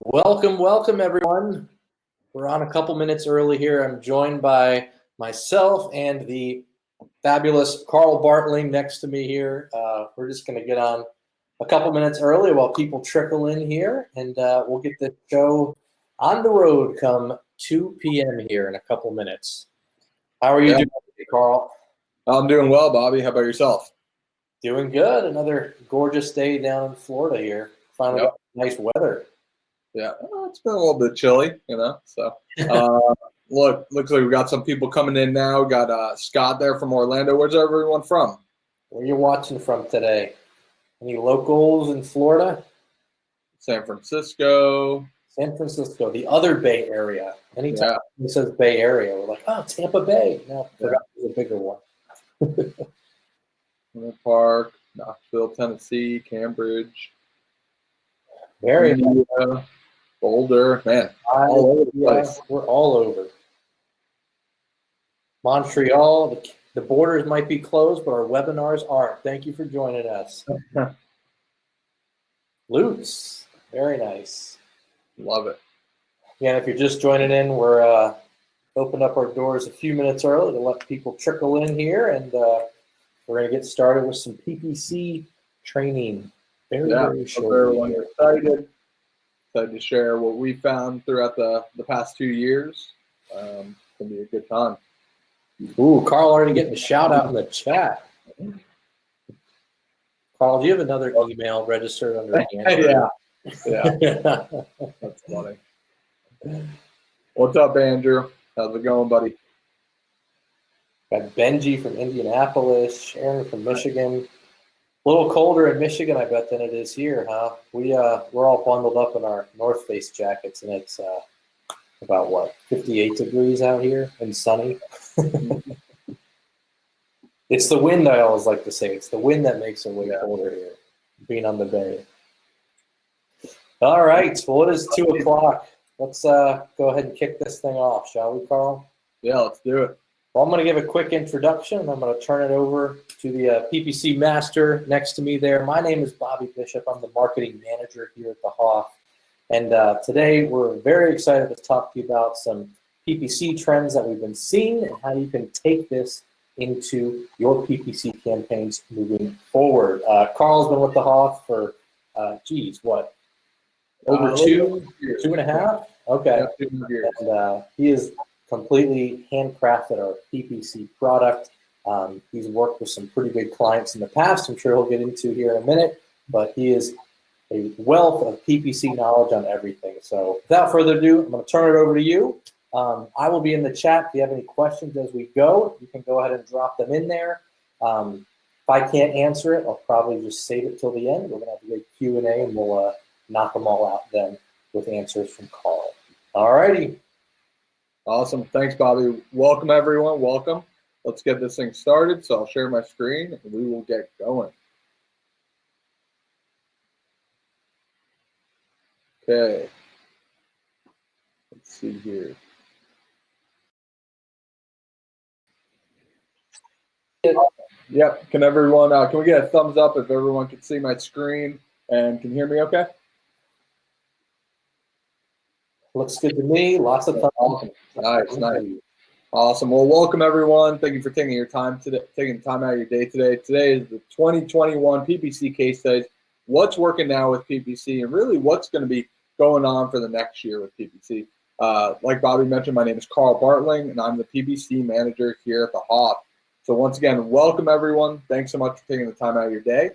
Welcome everyone. We're on a couple minutes early here. I'm joined by myself and the fabulous Carl Bartling next to me here. We're just going to get on a couple minutes early while people trickle in here, and we'll get the show on the road come 2 p.m. here in a couple minutes. How are you doing today, Carl? I'm doing well, Bobby. How about yourself? Doing good. Another gorgeous day down in Florida here. Finally got nice weather. Yeah, it's been a little bit chilly, So, looks like we got some people coming in now. We got Scott there from Orlando. Where's everyone from? Where are you watching from today? Any locals in Florida? San Francisco. San Francisco, the other Bay Area. Anytime it says Bay Area, we're like, oh, Tampa Bay. No, I forgot there's a bigger one. Park, Knoxville, Tennessee, Cambridge. Very nice. Boulder, man, all over the place. We're all over. Montreal, the borders might be closed, but our webinars aren't. Thank you for joining us. Lutz, very nice. Love it. Again, if you're just joining in, we're opened up our doors a few minutes early to let people trickle in here, and we're going to get started with some PPC training. Very short. Everyone excited to share what we found throughout the past 2 years. It's going to be a good time. Ooh, Carl already getting a shout out in the chat. Carl, do you have another email registered under Andrew? Yeah. That's funny. What's up, Andrew? How's it going, buddy? Got Benji from Indianapolis, Sharon from Michigan. A little colder in Michigan, I bet, than it is here, huh? We're all bundled up in our North Face jackets, and it's about, what, 58 degrees out here and sunny. It's the wind, I always like to say. It's the wind that makes it way colder here, being on the bay. All right, well, it is 2 o'clock. Let's go ahead and kick this thing off, shall we, Carl? Yeah, let's do it. Well, I'm going to give a quick introduction, and I'm going to turn it over to the PPC master next to me there. My name is Bobby Bishop. I'm the marketing manager here at the HOTH. And today we're very excited to talk to you about some PPC trends that we've been seeing and how you can take this into your PPC campaigns moving forward. Carl's been with the HOTH for, over 2.5? Okay. Yeah, 2 years. And he is completely handcrafted our PPC product. He's worked with some pretty big clients in the past, I'm sure he'll get into here in a minute, but he is a wealth of PPC knowledge on everything. So without further ado, I'm going to turn it over to you. I will be in the chat. If you have any questions as we go, you can go ahead and drop them in there. If I can't answer it, I'll probably just save it till the end. We're going to have a big Q&A, and we'll knock them all out then with answers from Carl. All righty. Awesome. Thanks, Bobby. Welcome, everyone. Welcome. Let's get this thing started. So I'll share my screen, and we will get going. Okay. Let's see here. Yep. Can everyone, can we get a thumbs up if everyone can see my screen and can hear me okay? Looks good to me. Lots of fun. Nice. Awesome. Well, welcome everyone. Thank you for taking your time today, taking time out of your day today. Today is the 2021 PPC case studies. What's working now with PPC, and really what's going to be going on for the next year with PPC. Like Bobby mentioned, my name is Carl Bartling, and I'm the PPC manager here at the HOTH. So once again, welcome everyone. Thanks so much for taking the time out of your day.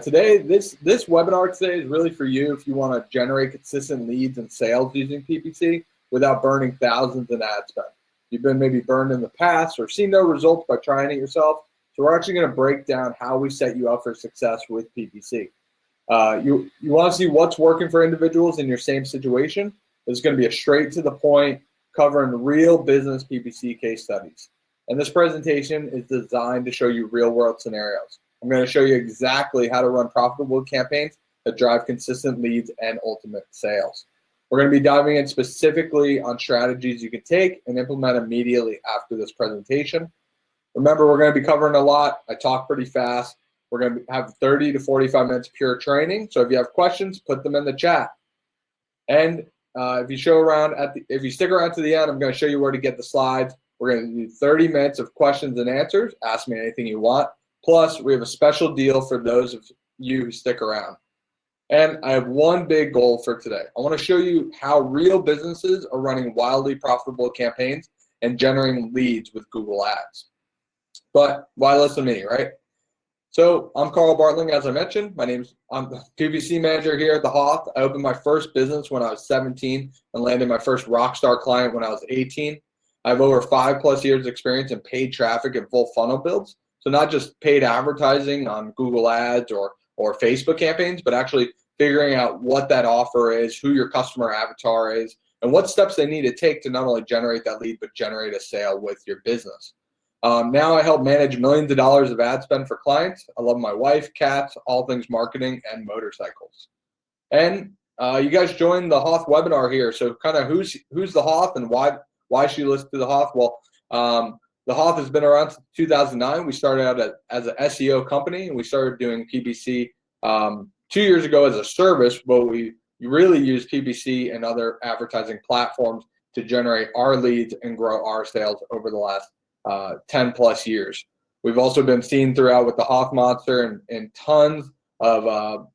Today, this webinar today is really for you if you want to generate consistent leads and sales using PPC without burning thousands in ad spend. You've been maybe burned in the past or seen no results by trying it yourself. So we're actually going to break down how we set you up for success with PPC. You want to see what's working for individuals in your same situation. It's going to be a straight to the point, covering real business PPC case studies. And this presentation is designed to show you real world scenarios. I'm going to show you exactly how to run profitable campaigns that drive consistent leads and ultimate sales. We're going to be diving in specifically on strategies you can take and implement immediately after this presentation. Remember, we're going to be covering a lot. I talk pretty fast. We're going to have 30 to 45 minutes pure training. So if you have questions, put them in the chat. And if you stick around to the end, I'm going to show you where to get the slides. We're going to do 30 minutes of questions and answers. Ask me anything you want. Plus, we have a special deal for those of you who stick around. And I have one big goal for today. I want to show you how real businesses are running wildly profitable campaigns and generating leads with Google Ads. But why listen to me, right? So I'm Carl Bartling, as I mentioned. I'm the PPC manager here at the HOTH. I opened my first business when I was 17 and landed my first rockstar client when I was 18. I have over 5+ years experience in paid traffic and full funnel builds. So not just paid advertising on Google Ads or Facebook campaigns, but actually figuring out what that offer is, who your customer avatar is, and what steps they need to take to not only generate that lead, but generate a sale with your business. Now I help manage millions of dollars of ad spend for clients. I love my wife, cats, all things marketing, and motorcycles. And you guys joined the HOTH webinar here. So kind of who's the HOTH and why she listed the HOTH? Well, the HOTH has been around since 2009. We started out as an SEO company, and we started doing PPC 2 years ago as a service, but we really use PPC and other advertising platforms to generate our leads and grow our sales over the last 10+ years. We've also been seen throughout with the HOTH Monster and tons of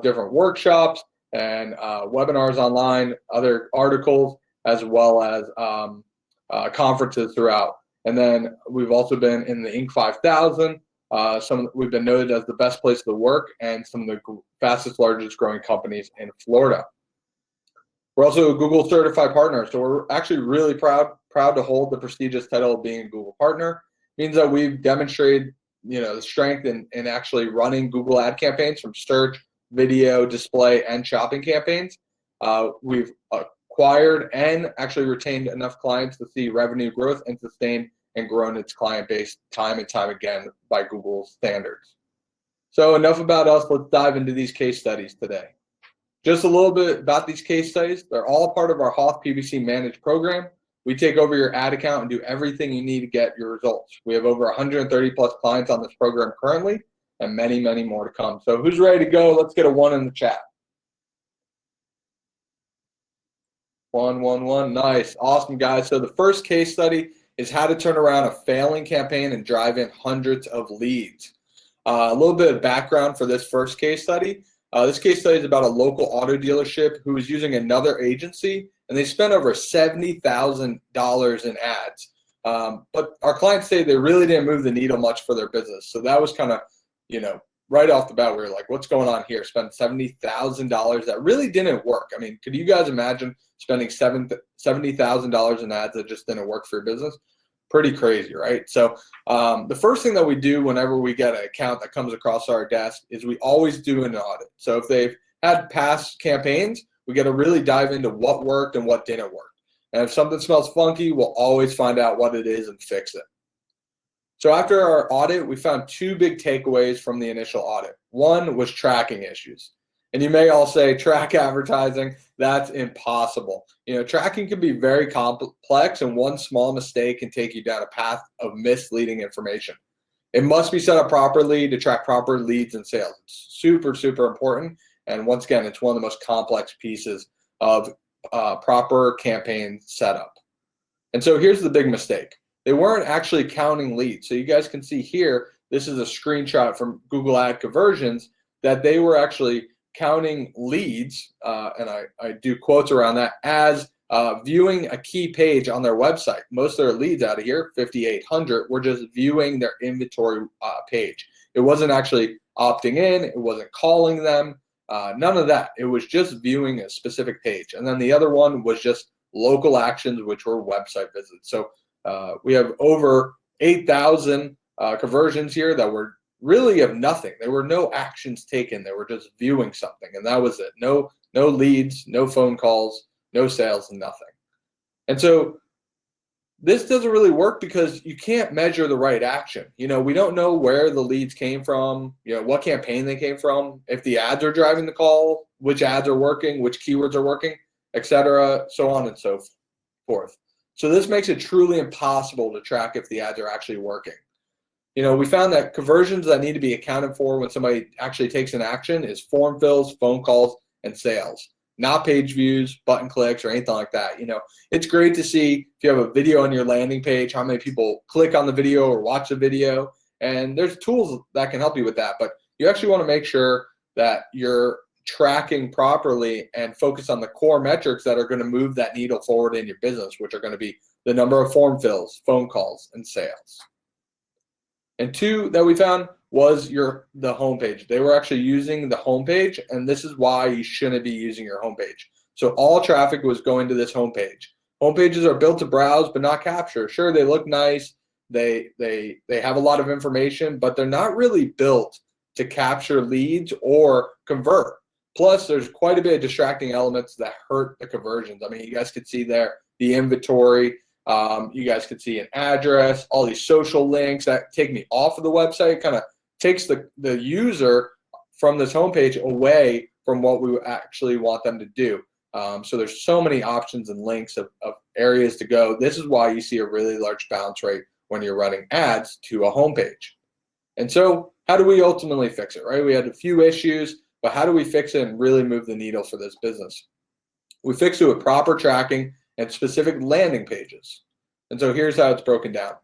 different workshops and webinars online, other articles, as well as conferences throughout. And then we've also been in the Inc. 5000. We've been noted as the best place to work and some of the fastest, largest growing companies in Florida. We're also a Google certified partner, so we're actually really proud to hold the prestigious title of being a Google partner. It means that we've demonstrated, the strength in actually running Google ad campaigns from search, video, display, and shopping campaigns. We've acquired and actually retained enough clients to see revenue growth and sustain and grown its client base time and time again by Google's standards. So enough about us. Let's dive into these case studies today. Just a little bit about these case studies. They're all part of our HOTH PPC Managed program. We take over your ad account and do everything you need to get your results. We have over 130+ clients on this program currently, and many, many more to come. So who's ready to go? Let's get a 1 in the chat. 1, 1, 1. Nice. Awesome, guys. So the first case study is how to turn around a failing campaign and drive in hundreds of leads. A little bit of background for this first case study. This case study is about a local auto dealership who was using another agency, and they spent over $70,000 in ads. But our clients say they really didn't move the needle much for their business. So that was kind of, right off the bat, we were like, what's going on here? Spend $70,000 that really didn't work. I mean, could you guys imagine spending $70,000 in ads that just didn't work for your business? Pretty crazy, right? So the first thing that we do whenever we get an account that comes across our desk is we always do an audit. So if they've had past campaigns, we got to really dive into what worked and what didn't work. And if something smells funky, we'll always find out what it is and fix it. So after our audit, we found 2 big takeaways from the initial audit. One was tracking issues. And you may all say, track advertising, that's impossible. Tracking can be very complex, and one small mistake can take you down a path of misleading information. It must be set up properly to track proper leads and sales. It's super, super important. And once again, it's one of the most complex pieces of proper campaign setup. And so here's the big mistake. They weren't actually counting leads. So you guys can see here, this is a screenshot from Google Ad Conversions that they were actually counting leads, and I do quotes around that, as viewing a key page on their website. Most of their leads out of here, 5,800, were just viewing their inventory page. It wasn't actually opting in. It wasn't calling them. None of that. It was just viewing a specific page. And then the other one was just local actions, which were website visits. So we have over 8,000 conversions here that were really of nothing. There were no actions taken. They were just viewing something, and that was it. No leads, no phone calls, no sales, and nothing. And so this doesn't really work because you can't measure the right action. We don't know where the leads came from, what campaign they came from, if the ads are driving the call, which ads are working, which keywords are working, etc., so on and so forth. So this makes it truly impossible to track if the ads are actually working. We found that conversions that need to be accounted for when somebody actually takes an action is form fills, phone calls, and sales. not page views, button clicks, or anything like that. It's great to see if you have a video on your landing page, how many people click on the video or watch the video. And there's tools that can help you with that. But you actually want to make sure that you're tracking properly and focus on the core metrics that are going to move that needle forward in your business, which are going to be the number of form fills, phone calls, and sales. And two that we found was the homepage. They were actually using the homepage, and this is why you shouldn't be using your homepage. So all traffic was going to this homepage. Homepages are built to browse but not capture. Sure, they look nice. They have a lot of information, but they're not really built to capture leads or convert. Plus, there's quite a bit of distracting elements that hurt the conversions. I mean, you guys could see there the inventory. You guys could see an address, all these social links that take me off of the website, kind of takes the user from this homepage away from what we actually want them to do. So there's so many options and links of areas to go. This is why you see a really large bounce rate when you're running ads to a homepage. And so how do we ultimately fix it, right? We had a few issues, but how do we fix it and really move the needle for this business? We fixed it with proper tracking and specific landing pages. And so here's how it's broken down.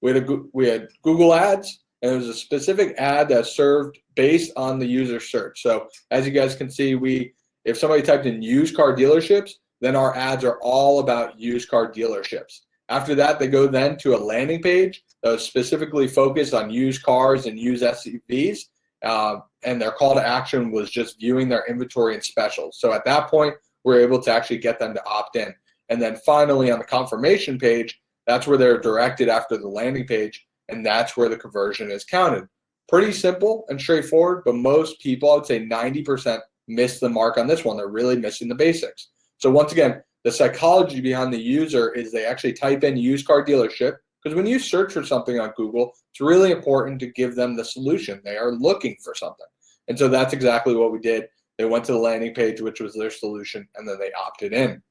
We had Google Ads, and it was a specific ad that served based on the user search. So as you guys can see, if somebody typed in used car dealerships, then our ads are all about used car dealerships. After that, they go then to a landing page that was specifically focused on used cars and used SUVs. And their call to action was just viewing their inventory and specials. So at that point, we're able to actually get them to opt in. And then finally on the confirmation page, that's where they're directed after the landing page, and that's where the conversion is counted. Pretty simple and straightforward, but most people, I would say 90%, miss the mark on this one. They're really missing the basics. So once again, the psychology behind the user is they actually type in used car dealership, because when you search for something on Google, it's really important to give them the solution. They are looking for something. And so that's exactly what we did. They went to the landing page, which was their solution, and then they opted in.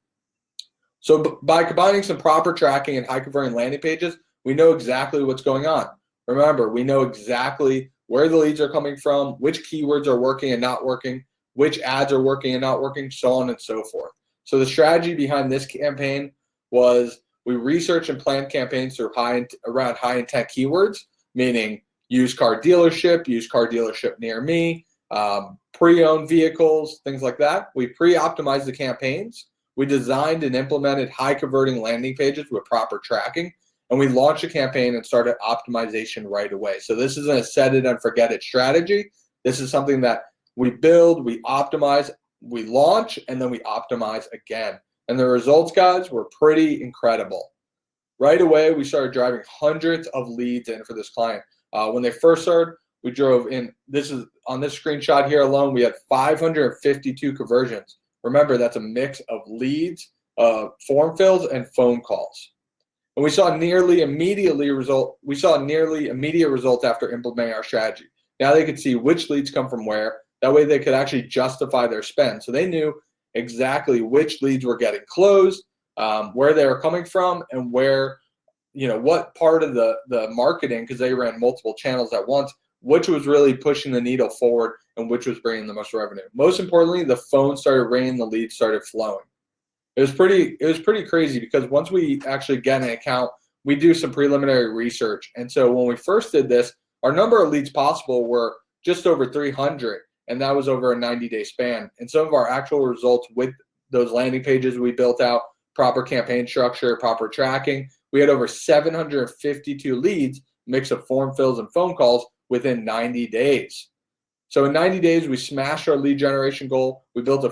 So by combining some proper tracking and high converting landing pages, we know exactly what's going on. Remember, we know exactly where the leads are coming from, which keywords are working and not working, which ads are working and not working, so on and so forth. So the strategy behind this campaign was we researched and planned campaigns around high intent keywords, meaning used car dealership near me, pre-owned vehicles, things like that. We pre-optimized the campaigns. We designed and implemented high converting landing pages with proper tracking, and we launched a campaign and started optimization right away. So this isn't a set it and forget it strategy. This is something that we build, we optimize, we launch, and then we optimize again. And the results, guys, were pretty incredible. Right away, we started driving hundreds of leads in for this client. When they first started, we drove in, this is on this screenshot here alone, we had 552 conversions. Remember, that's a mix of leads, form fills, and phone calls. And we saw nearly immediate results after implementing our strategy. Now they could see which leads come from where. That way they could actually justify their spend. So they knew exactly which leads were getting closed, where they were coming from, and where, what part of the marketing, because they ran multiple channels at once, which was really pushing the needle forward and which was bringing the most revenue. Most importantly, the phone started ringing, the leads started flowing. It was pretty crazy, because once we actually get an account, we do some preliminary research. And so when we first did this, our number of leads possible were just over 300, and that was over a 90-day span. And some of our actual results with those landing pages we built out, proper campaign structure, proper tracking, we had over 752 leads, mix of form fills and phone calls within 90 days. So in 90 days, we smashed our lead generation goal. We built a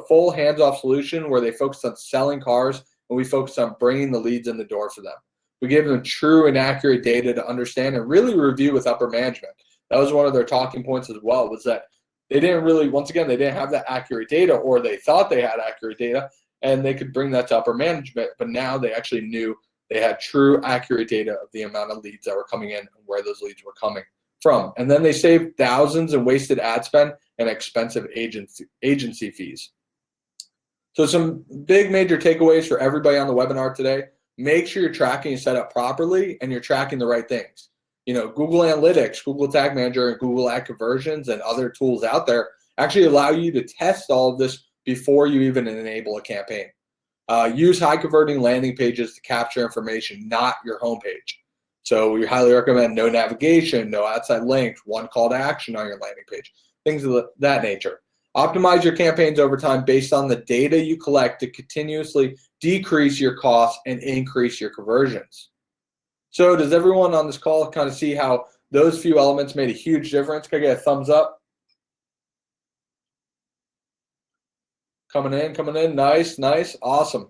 full hands-off solution where they focused on selling cars, and we focused on bringing the leads in the door for them. We gave them true and accurate data to understand and really review with upper management. That was one of their talking points as well, was that they didn't really, once again, they didn't have that accurate data, or they thought they had accurate data, and they could bring that to upper management, but now they actually knew they had true, accurate data of the amount of leads that were coming in and where those leads were coming from. And then they saved thousands in wasted ad spend and expensive agency fees. So some big major takeaways for everybody on the webinar today. Make sure you're tracking and set up properly, and you're tracking the right things. Google Analytics, Google Tag Manager, and Google Ad Conversions and other tools out there actually allow you to test all of this before you even enable a campaign. Use high converting landing pages to capture information, not your homepage. So we highly recommend no navigation, no outside links, one call to action on your landing page, things of that nature. Optimize your campaigns over time based on the data you collect to continuously decrease your costs and increase your conversions. So does everyone on this call kind of see how those few elements made a huge difference? Can I get a thumbs up? Coming in, nice, awesome.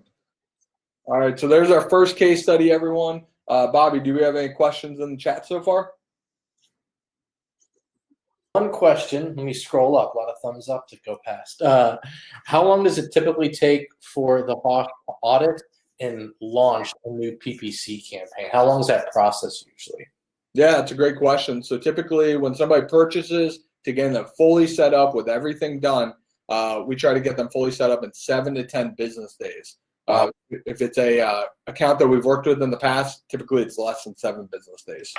All right, so there's our first case study, everyone. Bobby, do we have any questions in the chat so far? One question, let me scroll up, a lot of thumbs up to go past. How long does it typically take for the HOTH audit and launch a new PPC campaign? How long is that process usually? Yeah, it's a great question. So typically when somebody purchases to get them fully set up with everything done, we try to get them fully set up in 7 to 10 business days. If it's a account that we've worked with in the past, typically it's less than 7 business days.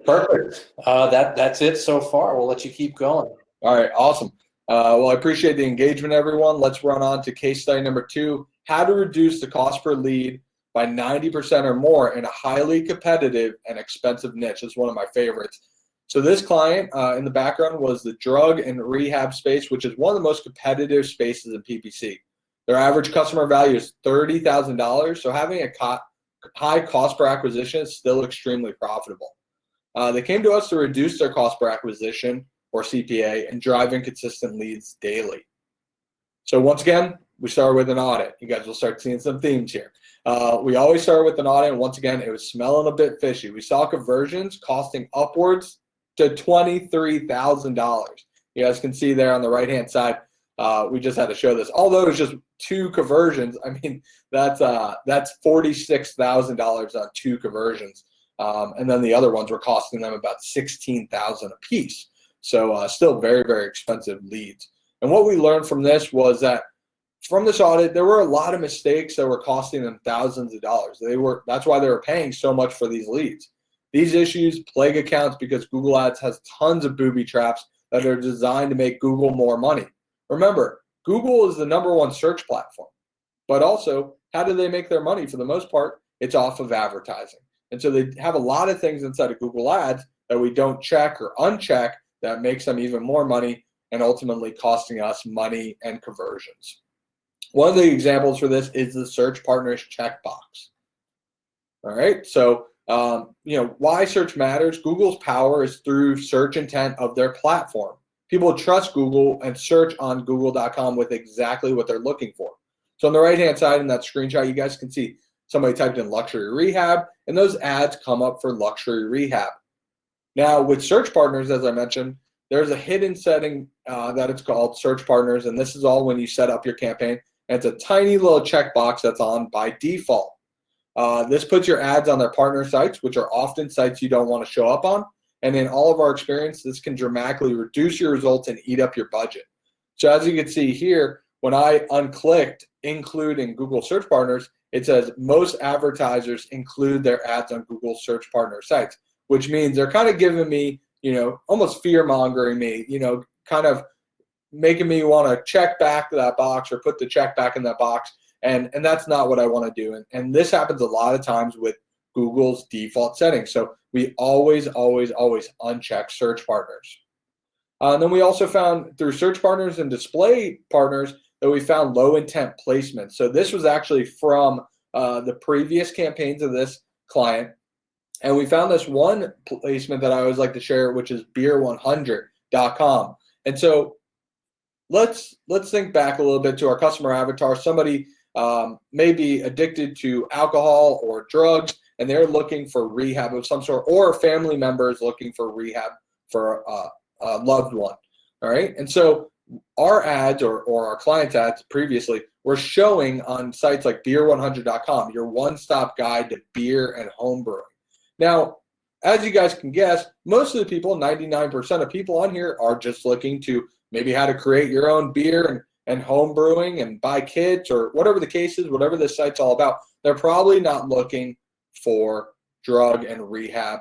Perfect. That's it so far. We'll let you keep going. All right, awesome. Well, I appreciate the engagement, everyone. Let's run on to case study number 2, how to reduce the cost per lead by 90% or more in a highly competitive and expensive niche. It's one of my favorites. So this client in the background was the drug and rehab space, which is one of the most competitive spaces in PPC. Their average customer value is $30,000, so having a high cost per acquisition is still extremely profitable. They came to us to reduce their cost per acquisition, or CPA, and driving consistent leads daily. So once again, we started with an audit. You guys will start seeing some themes here. We always start with an audit, and once again, it was smelling a bit fishy. We saw conversions costing upwards to $23,000. You guys can see there on the right-hand side. We just had to show this. Although it's just 2 conversions, I mean, that's $46,000 on 2 conversions. And then the other ones were costing them about $16,000 a piece. So still very, very expensive leads. And what we learned from this was that from this audit, there were a lot of mistakes that were costing them thousands of dollars. That's why they were paying so much for these leads. These issues plague accounts because Google Ads has tons of booby traps that are designed to make Google more money. Remember, Google is the #1 search platform, but also how do they make their money? For the most part, it's off of advertising. And so they have a lot of things inside of Google Ads that we don't check or uncheck that makes them even more money and ultimately costing us money and conversions. One of the examples for this is the search partners checkbox. All right, so why search matters. Google's power is through search intent of their platform. People trust Google and search on google.com with exactly what they're looking for. So on the right-hand side in that screenshot, you guys can see somebody typed in luxury rehab, and those ads come up for luxury rehab. Now, with search partners, as I mentioned, there's a hidden setting that it's called search partners, and this is all when you set up your campaign. And it's a tiny little checkbox that's on by default. This puts your ads on their partner sites, which are often sites you don't want to show up on. And in all of our experience, this can dramatically reduce your results and eat up your budget. So as you can see here, when I unclicked include in Google Search Partners, it says most advertisers include their ads on Google Search Partner sites, which means they're kind of giving me, almost fear-mongering me, kind of making me want to check back that box or put the check back in that box. And that's not what I want to do. And this happens a lot of times with Google's default settings. So we always uncheck search partners. And then we also found through search partners and display partners that we found low intent placement. So this was actually from the previous campaigns of this client. And we found this one placement that I always like to share, which is beer100.com. And so let's think back a little bit to our customer avatar. Somebody may be addicted to alcohol or drugs, and they're looking for rehab of some sort, or a family member is looking for rehab for a loved one. All right. And so our ads or our clients' ads previously were showing on sites like beer100.com, your one-stop guide to beer and home brewing. Now, as you guys can guess, most of the people, 99% of people on here, are just looking to maybe how to create your own beer and home brewing and buy kits or whatever the case is, whatever this site's all about. They're probably not looking for drug and rehab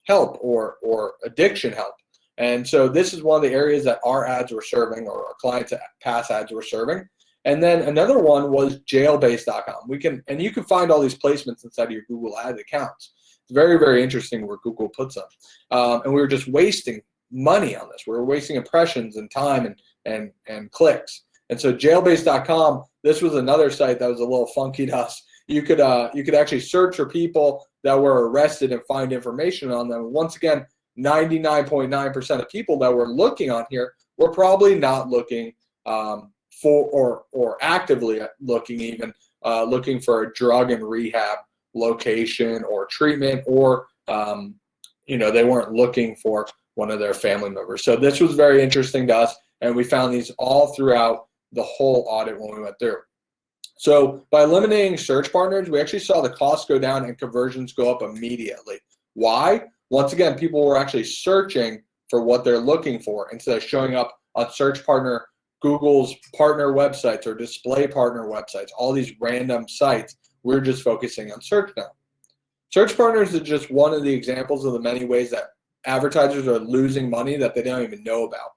help or addiction help. And so this is one of the areas that our ads were serving, or our clients' past ads were serving. And then another one was Jailbase.com. You can find all these placements inside of your Google Ads accounts. It's very, very interesting where Google puts them. And we were just wasting money on this. We were wasting impressions and time and clicks. And so Jailbase.com, this was another site that was a little funky to us. You could actually search for people that were arrested and find information on them. Once again, 99.9% of people that were looking on here were probably not looking for or actively looking even looking for a drug and rehab location or treatment, or they weren't looking for one of their family members. So this was very interesting to us, and we found these all throughout the whole audit when we went through. So by eliminating search partners, we actually saw the costs go down and conversions go up immediately. Why? Once again, people were actually searching for what they're looking for instead of showing up on search partner, Google's partner websites or display partner websites, all these random sites. We're just focusing on search now. Search partners is just one of the examples of the many ways that advertisers are losing money that they don't even know about.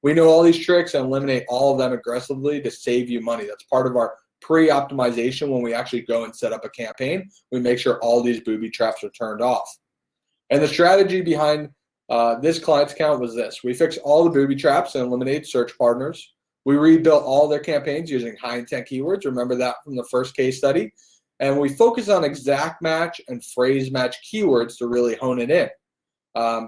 We know all these tricks and eliminate all of them aggressively to save you money. That's part of our pre-optimization. When we actually go and set up a campaign, we make sure all these booby traps are turned off. And the strategy behind this client's account was this. We fixed all the booby traps and eliminated search partners. We rebuilt all their campaigns using high intent keywords. Remember that from the first case study. And we focus on exact match and phrase match keywords to really hone it in.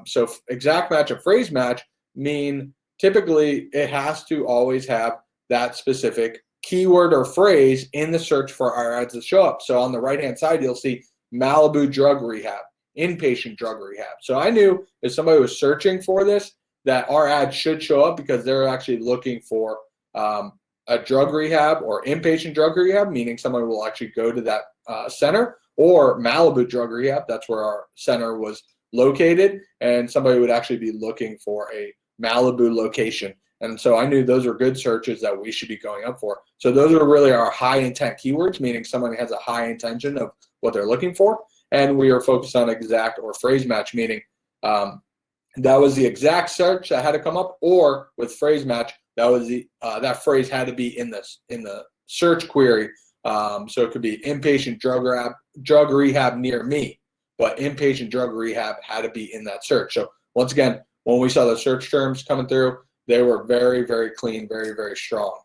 So exact match and phrase match mean typically it has to always have that specific keyword or phrase in the search for our ads to show up. So on the right-hand side, you'll see Malibu drug rehab, inpatient drug rehab. So I knew if somebody was searching for this, that our ad should show up because they're actually looking for a drug rehab or inpatient drug rehab, meaning someone will actually go to that center, or Malibu drug rehab, that's where our center was located, and somebody would actually be looking for a Malibu location. And so I knew those are good searches that we should be going up for. So those are really our high intent keywords, meaning someone has a high intention of what they're looking for. And we are focused on exact or phrase match, meaning that was the exact search that had to come up, or with phrase match, that was the that phrase had to be in the search query. So it could be inpatient drug rehab near me, but inpatient drug rehab had to be in that search. So once again, when we saw the search terms coming through, they were very, very clean, very, very strong.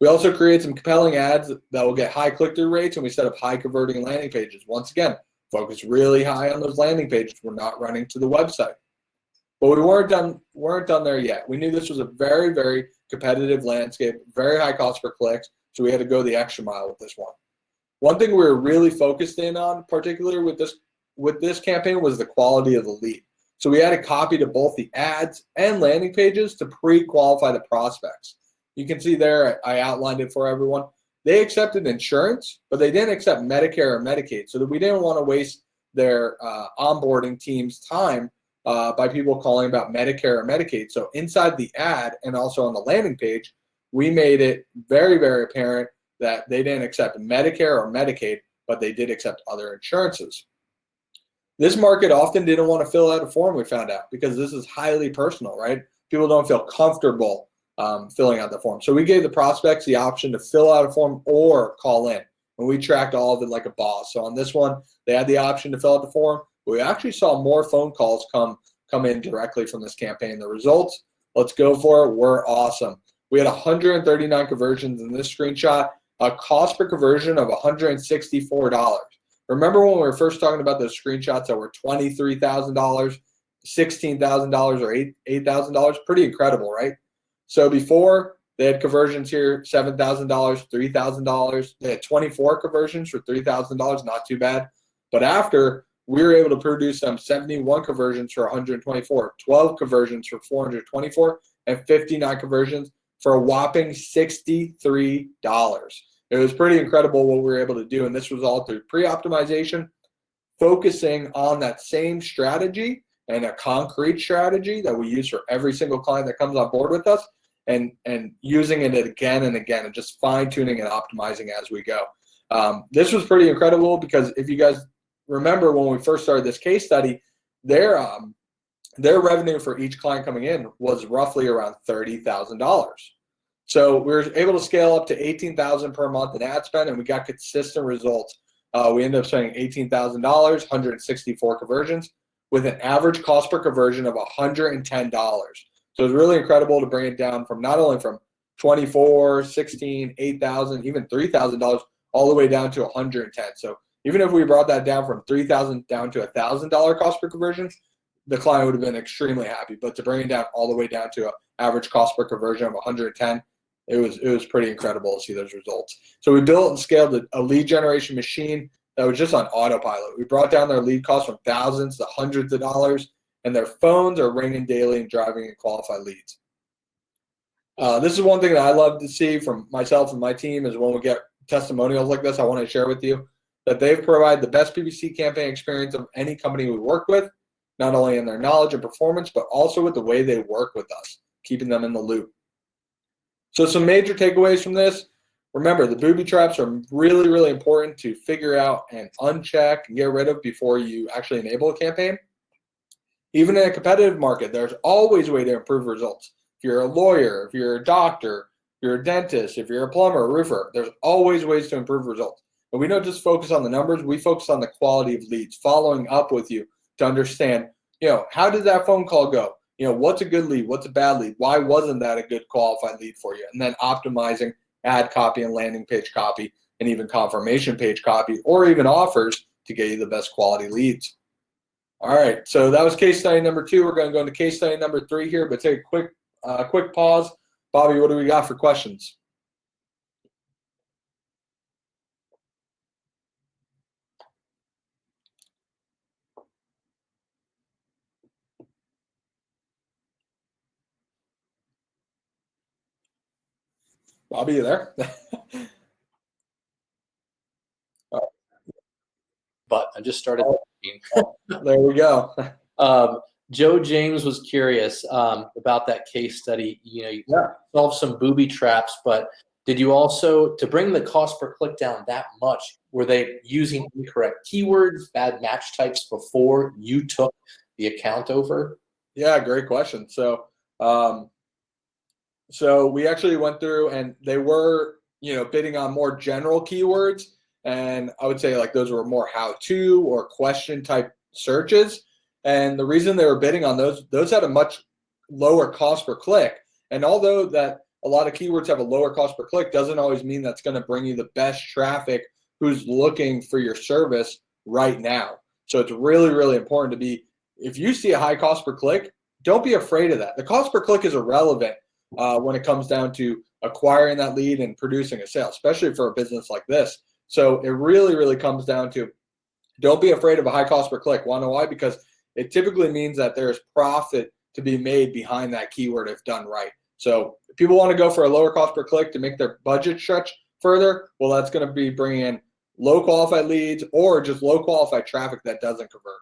We also create some compelling ads that will get high click-through rates, and we set up high converting landing pages. Once again, focus really high on those landing pages. We're not running to the website. But we weren't done there yet. We knew this was a very, very competitive landscape, very high cost per clicks, so we had to go the extra mile with this one. One thing we were really focused in on, particularly with this campaign, was the quality of the lead. So we added copy to both the ads and landing pages to pre-qualify the prospects. You can see there, I outlined it for everyone. They accepted insurance, but they didn't accept Medicare or Medicaid, so that we didn't want to waste their onboarding team's time by people calling about Medicare or Medicaid. So inside the ad and also on the landing page, we made it very, very apparent that they didn't accept Medicare or Medicaid, but they did accept other insurances. This market often didn't want to fill out a form, we found out, because this is highly personal, right? People don't feel comfortable filling out the form. So we gave the prospects the option to fill out a form or call in, and we tracked all of it like a boss. So on this one, they had the option to fill out the form. We actually saw more phone calls come in directly from this campaign. The results, let's go for it, were awesome. We had 139 conversions in this screenshot, a cost per conversion of $164. Remember when we were first talking about those screenshots that were $23,000, $16,000, or $8,000? Pretty incredible, right? So before, they had conversions here, $7,000, $3,000. They had 24 conversions for $3,000, not too bad. But after, we were able to produce them 71 conversions for 124, 12 conversions for 424, and 59 conversions for a whopping $63. It was pretty incredible what we were able to do, and this was all through pre-optimization, focusing on that same strategy and a concrete strategy that we use for every single client that comes on board with us, and using it again and again, and just fine-tuning and optimizing as we go. This was pretty incredible because if you guys remember when we first started this case study, their their revenue for each client coming in was roughly around $30,000. So we were able to scale up to $18,000 per month in ad spend, and we got consistent results. We ended up spending $18,000, 164 conversions, with an average cost per conversion of $110. So it's really incredible to bring it down from not only from 24, 16, 8,000, even $3,000, all the way down to 110. So even if we brought that down from $3,000 down to $1,000 cost per conversion, the client would have been extremely happy. But to bring it down all the way down to an average cost per conversion of 110, it was pretty incredible to see those results. So we built and scaled a lead generation machine that was just on autopilot. We brought down their lead costs from thousands to hundreds of dollars, and their phones are ringing daily and driving in qualified leads. This is one thing that I love to see from myself and my team is when we get testimonials like this, I want to share with you that they've provided the best PPC campaign experience of any company we work with, not only in their knowledge and performance, but also with the way they work with us, keeping them in the loop. So some major takeaways from this. Remember, the booby traps are really, really important to figure out and uncheck and get rid of before you actually enable a campaign. Even in a competitive market, there's always a way to improve results. If you're a lawyer, if you're a doctor, if you're a dentist, if you're a plumber, a roofer, there's always ways to improve results. And we don't just focus on the numbers, we focus on the quality of leads, following up with you to understand, how did that phone call go? What's a good lead? What's a bad lead? Why wasn't that a good qualified lead for you? And then optimizing ad copy and landing page copy and even confirmation page copy or even offers to get you the best quality leads. All right, so that was case study number 2. We're going to go into case study number 3 here, but take a quick pause. Bobby, what do we got for questions? Bobby, you there? But I just started. There we go. Joe James was curious about that case study. You solved some booby traps, but did you also, to bring the cost per click down that much, were they using incorrect keywords, bad match types before you took the account over? Yeah, great question. So we actually went through and they were, bidding on more general keywords. And I would say like those were more how-to or question type searches. And the reason they were bidding on those had a much lower cost per click. And although that a lot of keywords have a lower cost per click, doesn't always mean that's going to bring you the best traffic who's looking for your service right now. So it's really, really important to be, if you see a high cost per click, don't be afraid of that. The cost per click is irrelevant when it comes down to acquiring that lead and producing a sale, especially for a business like this. So it really, really comes down to, don't be afraid of a high cost per click. Want to know why? Because it typically means that there's profit to be made behind that keyword if done right. So if people want to go for a lower cost per click to make their budget stretch further, well, that's going to be bringing in low qualified leads or just low qualified traffic that doesn't convert.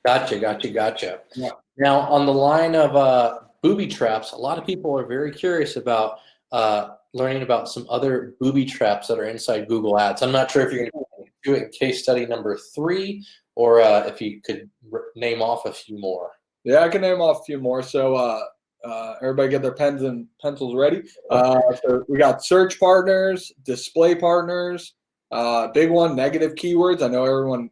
Gotcha. Yeah. Now, on the line of booby traps, a lot of people are very curious about learning about some other booby traps that are inside Google Ads. I'm not sure if you're going to do it in case study number 3 or if you could name off a few more. Yeah, I can name off a few more. So everybody get their pens and pencils ready. So we got search partners, display partners, big one, negative keywords. I know everyone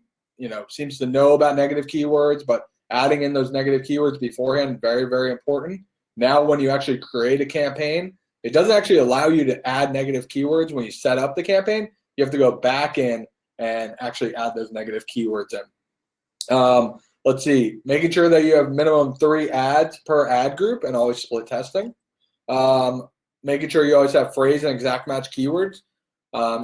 seems to know about negative keywords, but adding in those negative keywords beforehand, very, very important. Now, when you actually create a campaign, it doesn't actually allow you to add negative keywords when you set up the campaign. You have to go back in and actually add those negative keywords in. Let's see, making sure that you have minimum 3 ads per ad group and always split testing. Making sure you always have phrase and exact match keywords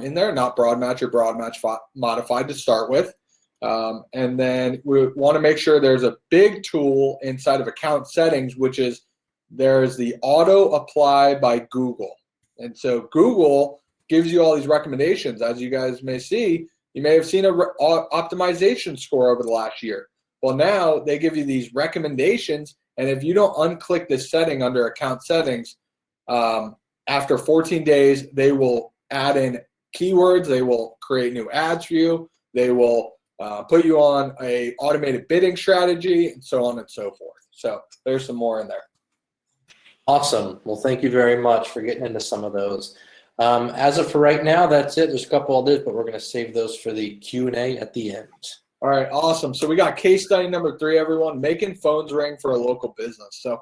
in there, not broad match or broad match modified to start with. And then we want to make sure there's a big tool inside of account settings, which is there's the auto apply by Google. And so Google gives you all these recommendations. As you guys may see, you may have seen a optimization score over the last year. Well, now they give you these recommendations, and if you don't unclick this setting under account settings, after 14 days, they will add in keywords. They will create new ads for you. They will put you on a automated bidding strategy, and so on and so forth. So there's some more in there. Awesome. Well, thank you very much for getting into some of those. As of for right now, that's it. There's a couple others, but we're going to save those for the Q&A at the end. All right, awesome. So we got case study number 3, everyone, making phones ring for a local business. So,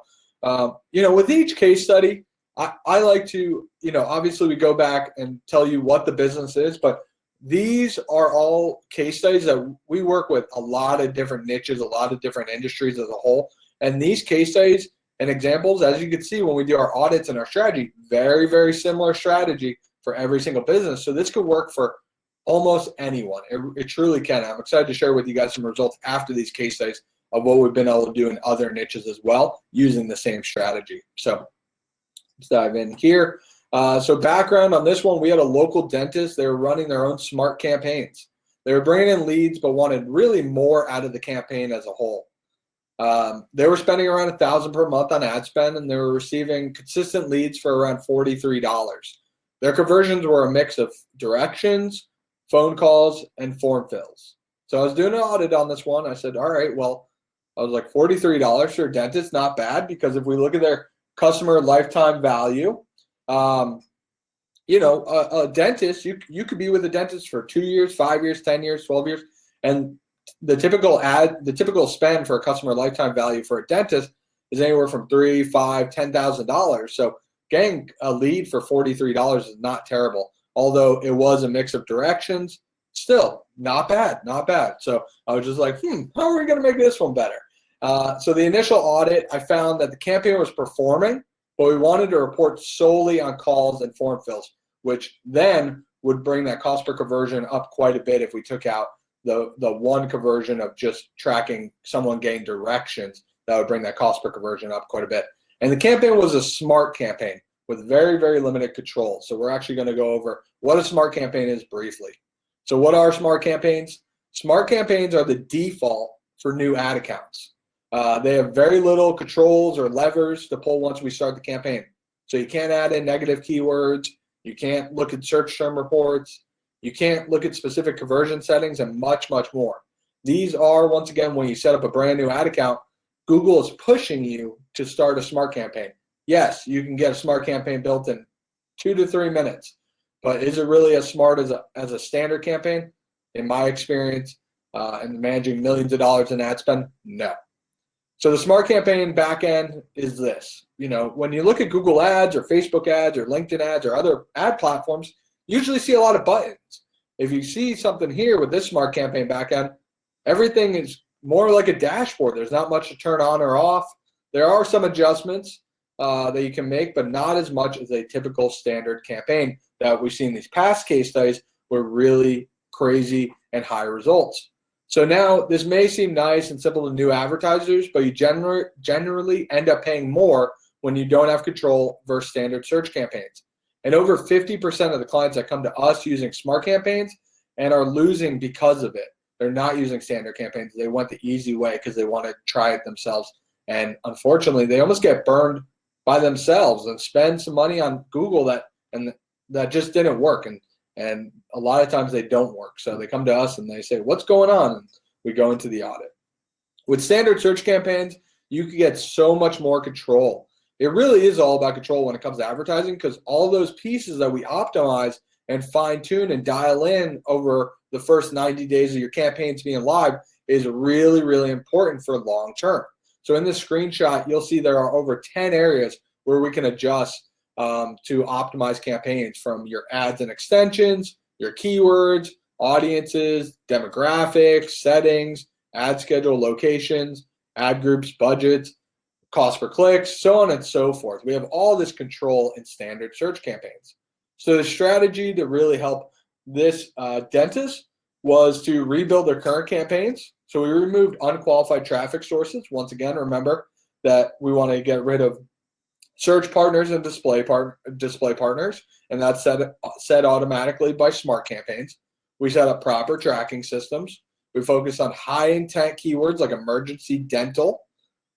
with each case study, I like to, obviously we go back and tell you what the business is, but these are all case studies that we work with a lot of different niches, a lot of different industries as a whole. And these case studies and examples, as you can see when we do our audits and our strategy, very, very similar strategy for every single business. So this could work for almost anyone. It truly can. I'm excited to share with you guys some results after these case studies of what we've been able to do in other niches as well using the same strategy. So let's dive in here. So background on this one, we had a local dentist. They were running their own smart campaigns. They were bringing in leads, but wanted really more out of the campaign as a whole. They were spending around $1,000 per month on ad spend, and they were receiving consistent leads for around $43. Their conversions were a mix of directions, phone calls, and form fills. So I was doing an audit on this one. I said, all right, well, I was like $43 for a dentist, not bad, because if we look at their customer lifetime value, a dentist, you could be with a dentist for 2 years, 5 years, 10 years, 12 years, and the typical spend for a customer lifetime value for a dentist is anywhere from $3,000, $5,000, $10,000. So getting a lead for $43 is not terrible. Although it was a mix of directions, still not bad, not bad. So I was just like, how are we going to make this one better? So the initial audit, I found that the campaign was performing, but we wanted to report solely on calls and form fills, which then would bring that cost per conversion up quite a bit if we took out the one conversion of just tracking someone getting directions. That would bring that cost per conversion up quite a bit. And the campaign was a smart campaign with very, very limited control. So we're actually going to go over what a smart campaign is briefly. So what are smart campaigns? Smart campaigns are the default for new ad accounts. They have very little controls or levers to pull once we start the campaign. So you can't add in negative keywords. You can't look at search term reports. You can't look at specific conversion settings and much, much more. These are, once again, when you set up a brand new ad account, Google is pushing you to start a smart campaign. Yes, you can get a smart campaign built in 2 to 3 minutes, but is it really as smart as a standard campaign? In my experience, and managing millions of dollars in ad spend, no. So the smart campaign backend is this. When you look at Google ads or Facebook ads or LinkedIn ads or other ad platforms, you usually see a lot of buttons. If you see something here with this smart campaign backend, everything is more like a dashboard. There's not much to turn on or off. There are some adjustments that you can make, but not as much as a typical standard campaign that we've seen in these past case studies were really crazy and high results. So now this may seem nice and simple to new advertisers, but you generally end up paying more when you don't have control versus standard search campaigns. And over 50% of the clients that come to us using smart campaigns and are losing because of it. They're not using standard campaigns. They went the easy way because they want to try it themselves. And unfortunately, they almost get burned by themselves and spend some money on Google that just didn't work. And a lot of times they don't work. So they come to us and they say, what's going on? And we go into the audit. With standard search campaigns, you can get so much more control. It really is all about control when it comes to advertising, because all those pieces that we optimize and fine tune and dial in over the first 90 days of your campaigns being live is really, really important for long term. So in this screenshot, you'll see there are over 10 areas where we can adjust to optimize campaigns, from your ads and extensions, your keywords, audiences, demographics, settings, ad schedule, locations, ad groups, budgets, cost per click, so on and so forth. We have all this control in standard search campaigns. So the strategy to really help this dentist was to rebuild their current campaigns. So we removed unqualified traffic sources. Once again, remember that we want to get rid of search partners and display partners, and that's set automatically by smart campaigns. We set up proper tracking systems. We focus on high intent keywords like emergency dental.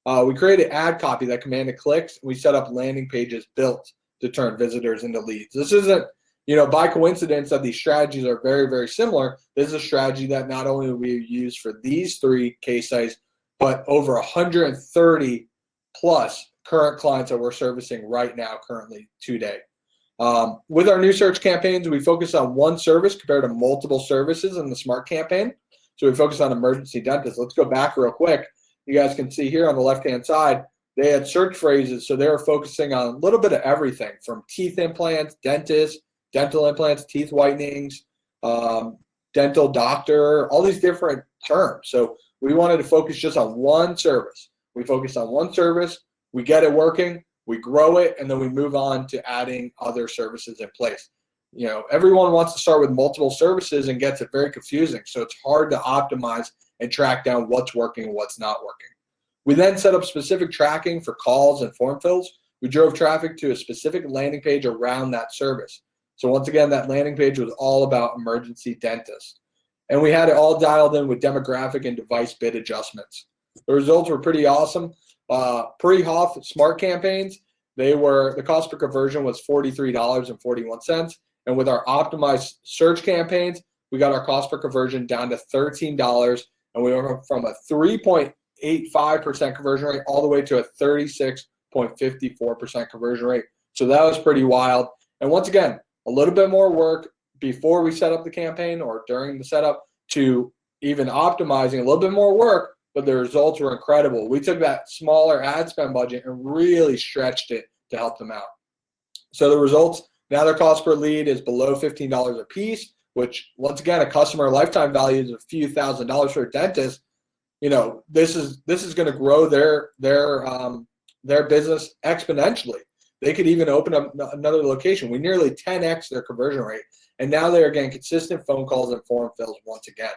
We created ad copy that commanded clicks. We set up landing pages built to turn visitors into leads. This isn't By coincidence that these strategies are very, very similar, this is a strategy that not only will we use for these 3 case studies, but over 130 plus current clients that we're servicing right now, currently today. With our new search campaigns, we focus on one service compared to multiple services in the SMART campaign. So we focus on emergency dentists. Let's go back real quick. You guys can see here on the left-hand side, they had search phrases. So they were focusing on a little bit of everything from teeth implants, dentists, dental implants, teeth whitenings, dental doctor, all these different terms. So we wanted to focus just on one service. We focus on one service, we get it working, we grow it, and then we move on to adding other services in place. Everyone wants to start with multiple services and gets it very confusing. So it's hard to optimize and track down what's working and what's not working. We then set up specific tracking for calls and form fills. We drove traffic to a specific landing page around that service. So once again, that landing page was all about emergency dentists. And we had it all dialed in with demographic and device bid adjustments. The results were pretty awesome. Pre-HOTH SMART campaigns, the cost per conversion was $43.41. And with our optimized search campaigns, we got our cost per conversion down to $13. And we went from a 3.85% conversion rate all the way to a 36.54% conversion rate. So that was pretty wild. And once again, a little bit more work before we set up the campaign or during the setup to even optimizing, a little bit more work, but the results were incredible. We took that smaller ad spend budget and really stretched it to help them out. So the results, now their cost per lead is below $15 a piece, which once again, a customer lifetime value is a few $1,000s for a dentist. This is going to grow their business exponentially. They could even open up another location. We nearly 10x their conversion rate. And now they are getting consistent phone calls and form fills once again.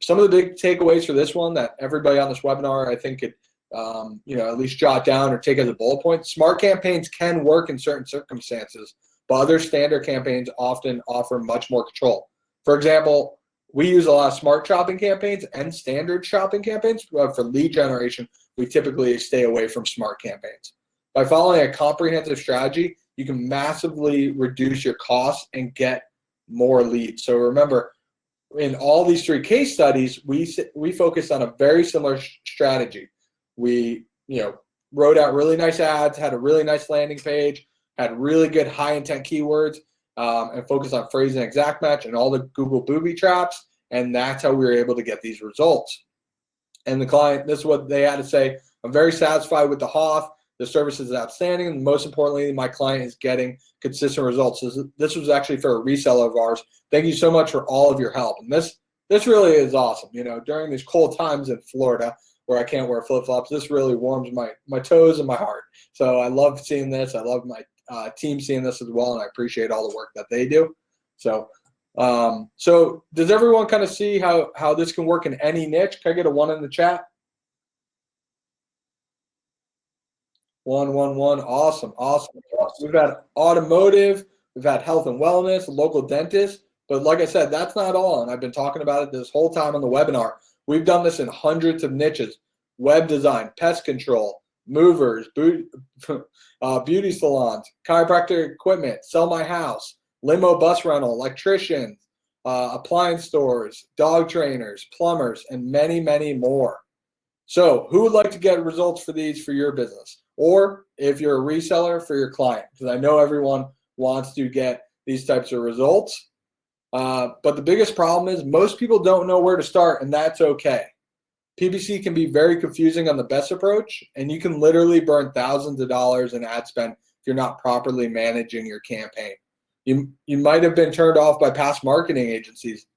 Some of the big takeaways for this one that everybody on this webinar, I think, could at least jot down or take as a bullet point. SMART campaigns can work in certain circumstances, but other standard campaigns often offer much more control. For example, we use a lot of SMART shopping campaigns and standard shopping campaigns. But for lead generation, we typically stay away from SMART campaigns. By following a comprehensive strategy, you can massively reduce your costs and get more leads. So remember, in all these 3 case studies, we focused on a very similar strategy. We wrote out really nice ads, had a really nice landing page, had really good high intent keywords, and focused on phrase and exact match and all the Google booby traps. And that's how we were able to get these results. And the client, this is what they had to say: I'm very satisfied with the HOTH. The service is outstanding. And most importantly, my client is getting consistent results. This was actually for a reseller of ours. Thank you so much for all of your help. And this really is awesome. During these cold times in Florida where I can't wear flip-flops, this really warms my toes and my heart. So I love seeing this. I love my team seeing this as well, and I appreciate all the work that they do. So does everyone kind of see how this can work in any niche? Can I get a 1 in the chat? 1, 1, 1. Awesome. We've had automotive, we've had health and wellness, local dentist, but like I said, that's not all. And I've been talking about it this whole time on the webinar. We've done this in hundreds of niches: web design, pest control, movers, beauty salons, chiropractic equipment, sell my house, limo bus rental, electricians, appliance stores, dog trainers, plumbers, and many, many more. So who would like to get results for these for your business? Or if you're a reseller, for your client, because I know everyone wants to get these types of results. But the biggest problem is most people don't know where to start, and that's okay. PPC can be very confusing on the best approach, and you can literally burn thousands of dollars in ad spend if you're not properly managing your campaign. You might have been turned off by past marketing agencies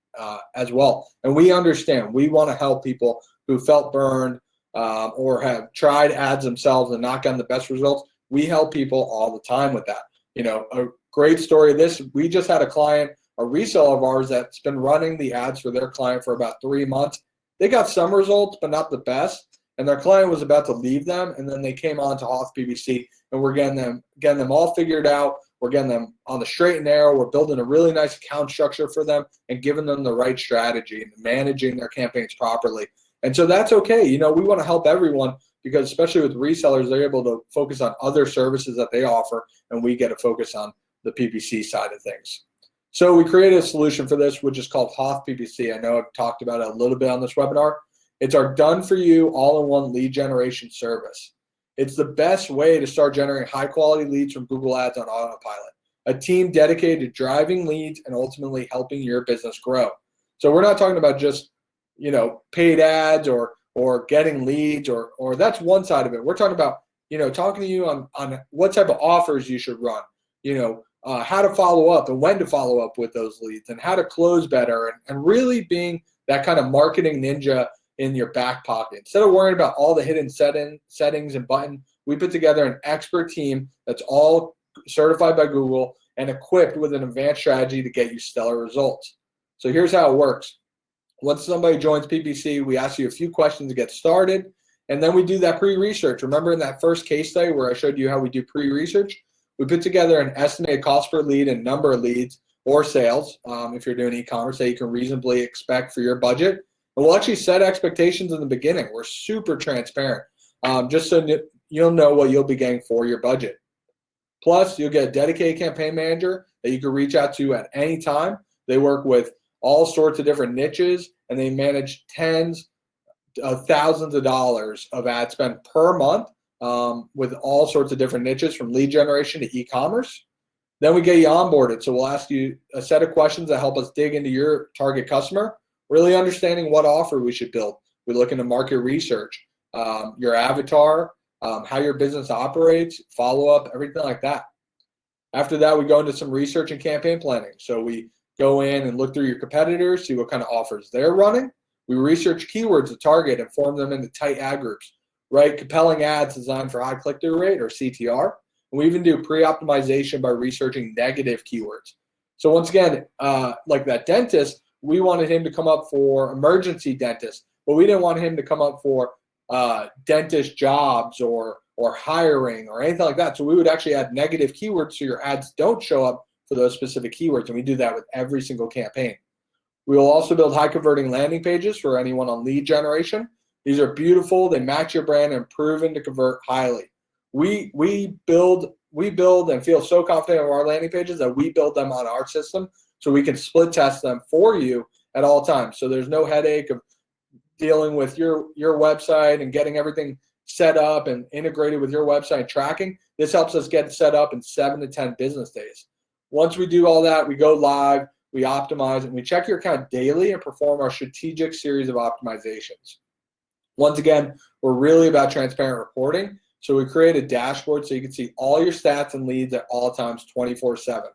as well. And we understand. We want to help people who felt burned or have tried ads themselves and not gotten the best results. We help people all the time with that. A great story of this, we just had a client, a reseller of ours, that's been running the ads for their client for about 3 months. They got some results, but not the best. And their client was about to leave them, and then they came on to HOTH PPC, and we're getting them all figured out. We're getting them on the straight and narrow. We're building a really nice account structure for them and giving them the right strategy and managing their campaigns properly. And so that's okay. We want to help everyone, because especially with resellers, they're able to focus on other services that they offer, and we get to focus on the PPC side of things. So we created a solution for this, which is called HOTH PPC. I know I've talked about it a little bit on this webinar. It's our done-for-you, all-in-one lead generation service. It's the best way to start generating high-quality leads from Google Ads on autopilot. A team dedicated to driving leads and ultimately helping your business grow. So we're not talking about just, paid ads or getting leads or that's one side of it. We're talking about, talking to you on what type of offers you should run, how to follow up and when to follow up with those leads and how to close better and really being that kind of marketing ninja in your back pocket. Instead of worrying about all the hidden settings and buttons, we put together an expert team that's all certified by Google and equipped with an advanced strategy to get you stellar results. So here's how it works. Once somebody joins PPC, we ask you a few questions to get started, and then we do that pre-research. Remember in that first case study where I showed you how we do pre-research? We put together an estimated cost per lead and number of leads or sales, if you're doing e-commerce, that you can reasonably expect for your budget. And we'll actually set expectations in the beginning. We're super transparent, just so you'll know what you'll be getting for your budget. Plus, you'll get a dedicated campaign manager that you can reach out to at any time. They work with all sorts of different niches, and they manage tens of thousands of dollars of ad spend per month with all sorts of different niches from lead generation to e-commerce. Then we get you onboarded. So we'll ask you a set of questions that help us dig into your target customer, really understanding what offer we should build. We look into market research, your avatar, how your business operates, follow up, everything like that. After that, we go into some research and campaign planning. So we go in and look through your competitors, see what kind of offers they're running. We research keywords to target and form them into tight ad groups, right? Compelling ads designed for high click-through rate or CTR. And we even do pre-optimization by researching negative keywords. So once again, like that dentist, we wanted him to come up for emergency dentist, but we didn't want him to come up for dentist jobs or hiring or anything like that. So we would actually add negative keywords so your ads don't show up for those specific keywords, and we do that with every single campaign. We will also build high converting landing pages for anyone on lead generation. These are beautiful, they match your brand and proven to convert highly. We build and feel so confident of our landing pages that we build them on our system so we can split test them for you at all times. So there's no headache of dealing with your website and getting everything set up and integrated with your website tracking. This helps us get set up in 7 to 10 business days. Once we do all that, we go live, we optimize, and we check your account daily and perform our strategic series of optimizations. Once again, we're really about transparent reporting. So we create a dashboard so you can see all your stats and leads at all times 24/7.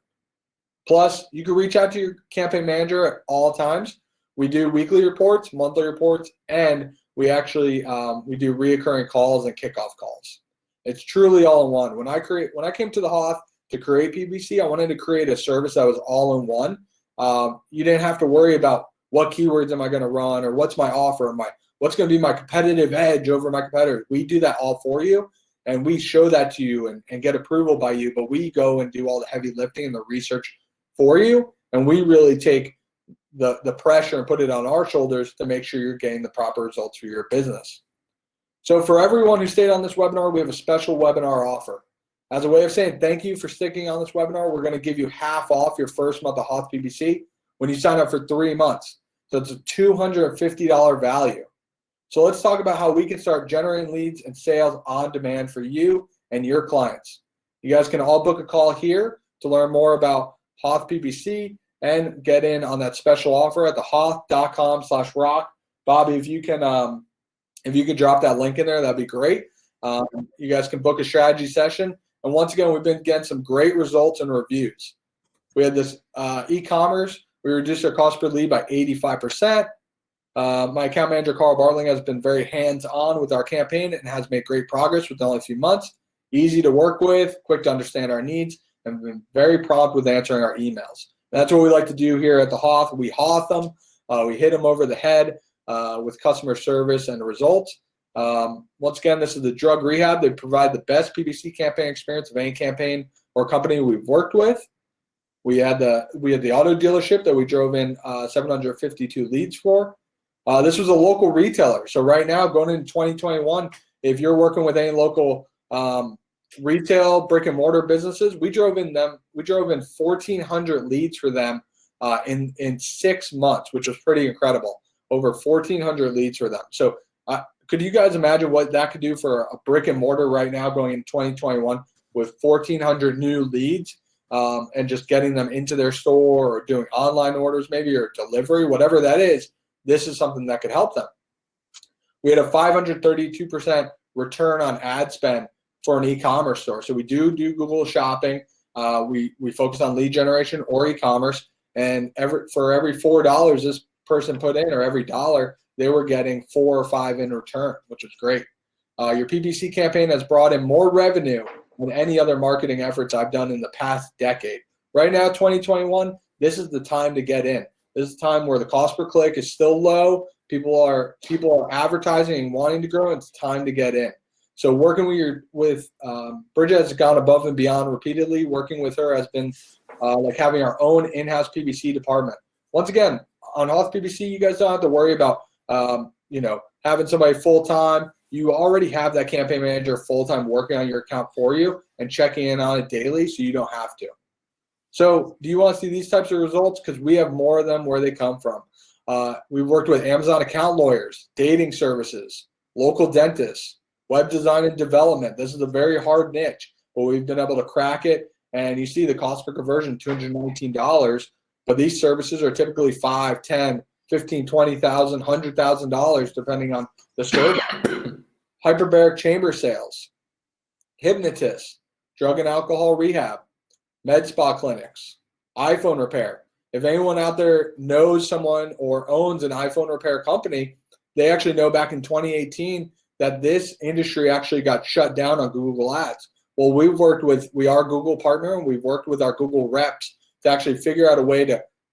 Plus, you can reach out to your campaign manager at all times. We do weekly reports, monthly reports, and we actually we do reoccurring calls and kickoff calls. It's truly all in one. When I came to the HOTH to create PPC, I wanted to create a service that was all in one. You didn't have to worry about what keywords am I going to run or what's my offer, or what's going to be my competitive edge over my competitors. We do that all for you, and we show that to you and get approval by you, but we go and do all the heavy lifting and the research for you, and we really take the pressure and put it on our shoulders to make sure you're getting the proper results for your business. So for everyone who stayed on this webinar, we have a special webinar offer. As a way of saying thank you for sticking on this webinar, we're going to give you half off your first month of HOTH PPC when you sign up for 3 months. So it's a $250 value. So let's talk about how we can start generating leads and sales on demand for you and your clients. You guys can all book a call here to learn more about HOTH PPC and get in on that special offer at thehoth.com/rock. Bobby, if you can drop that link in there, that'd be great. You guys can book a strategy session. And once again, we've been getting some great results and reviews. We had this e-commerce. We reduced our cost per lead by 85%. My account manager, Carl Bartling, has been very hands-on with our campaign and has made great progress within only a few months. Easy to work with, quick to understand our needs, and been very prompt with answering our emails. That's what we like to do here at the HOTH. We HOTH them. We hit them over the head with customer service and results. Once again, this is the drug rehab. They provide the best PPC campaign experience of any campaign or company we've worked with. We had the auto dealership that we drove in 752 leads for. This was a local retailer. So right now, going into 2021, if you're working with any local retail brick and mortar businesses, we drove in 1,400 leads for them in 6 months, which was pretty incredible. Over 1,400 leads for them. So could you guys imagine what that could do for a brick and mortar right now going in 2021 with 1,400 new leads and just getting them into their store or doing online orders maybe or delivery, whatever that is? This is something that could help them. We had a 532% return on ad spend for an e-commerce store. So we do Google Shopping. We focus on lead generation or e-commerce. And for every $4 this person put in, or every $1, they were getting 4 or 5 in return, which was great. Your PPC campaign has brought in more revenue than any other marketing efforts I've done in the past decade. Right now, 2021, this is the time to get in. This is the time where the cost per click is still low. People are advertising and wanting to grow. It's time to get in. So working with Bridget has gone above and beyond repeatedly. Working with her has been like having our own in-house PPC department. Once again, on HOTH PPC, you guys don't have to worry about having somebody full-time. You already have that campaign manager full-time working on your account for you and checking in on it daily, so you don't have to. So do you want to see these types of results? Because we have more of them where they come from. We've worked with Amazon account lawyers, dating services, local dentists, web design and development. This is a very hard niche, but we've been able to crack it. And you see the cost per conversion, $219. But these services are typically $5,000, $10,000, $15,000, $20,000, $100,000, depending on the store. Hyperbaric chamber sales, hypnotists, drug and alcohol rehab, med spa clinics, iPhone repair. If anyone out there knows someone or owns an iPhone repair company, they actually know back in 2018 that this industry actually got shut down on Google Ads. Well, we are a Google partner, and we've worked with our Google reps to actually figure out a way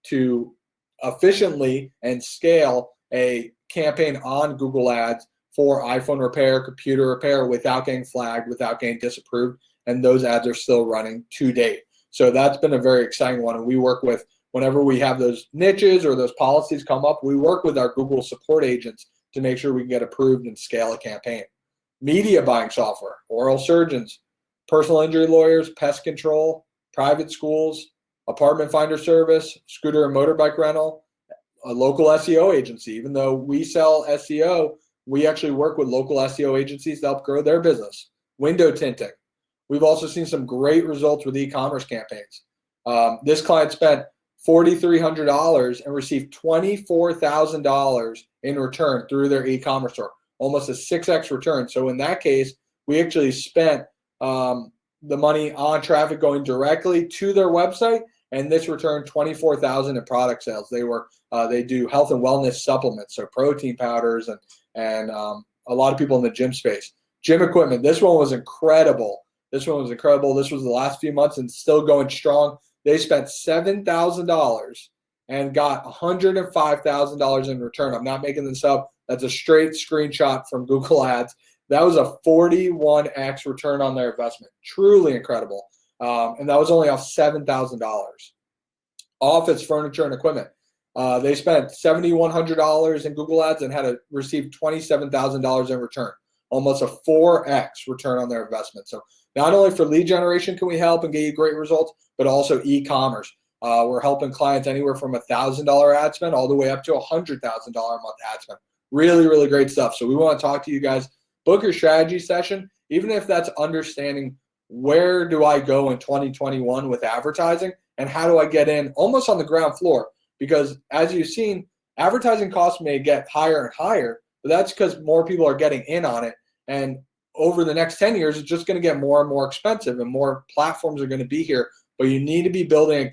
to efficiently and scale a campaign on Google Ads for iPhone repair, computer repair without getting flagged, without getting disapproved, and those ads are still running to date. So that's been a very exciting one, and we work with, whenever we have those niches or those policies come up, we work with our Google support agents to make sure we can get approved and scale a campaign. Media buying software, oral surgeons, personal injury lawyers, pest control, private schools, apartment finder service, scooter and motorbike rental, a local SEO agency. Even though we sell SEO, we actually work with local SEO agencies to help grow their business. Window tinting. We've also seen some great results with e-commerce campaigns. This client spent $4,300 and received $24,000 in return through their e-commerce store, almost a 6x return. So in that case, we actually spent the money on traffic going directly to their website, and this returned $24,000 in product sales. They do health and wellness supplements, so protein powders and a lot of people in the gym space. Gym equipment. This one was incredible. This was the last few months and still going strong. They spent $7,000 and got $105,000 in return. I'm not making this up. That's a straight screenshot from Google Ads. That was a 41x return on their investment. Truly incredible. And that was only off $7,000. Office furniture and equipment. They spent $7,100 in Google Ads and had to receive $27,000 in return. Almost a 4x return on their investment. So not only for lead generation can we help and get you great results, but also e-commerce. We're helping clients anywhere from $1,000 ad spend all the way up to $100,000 a month ad spend. Really, really great stuff. So we want to talk to you guys. Book your strategy session, even if that's understanding where do I go in 2021 with advertising and how do I get in almost on the ground floor. Because as you've seen, advertising costs may get higher and higher, but that's because more people are getting in on it. And over the next 10 years, it's just going to get more and more expensive and more platforms are going to be here. But you need to be building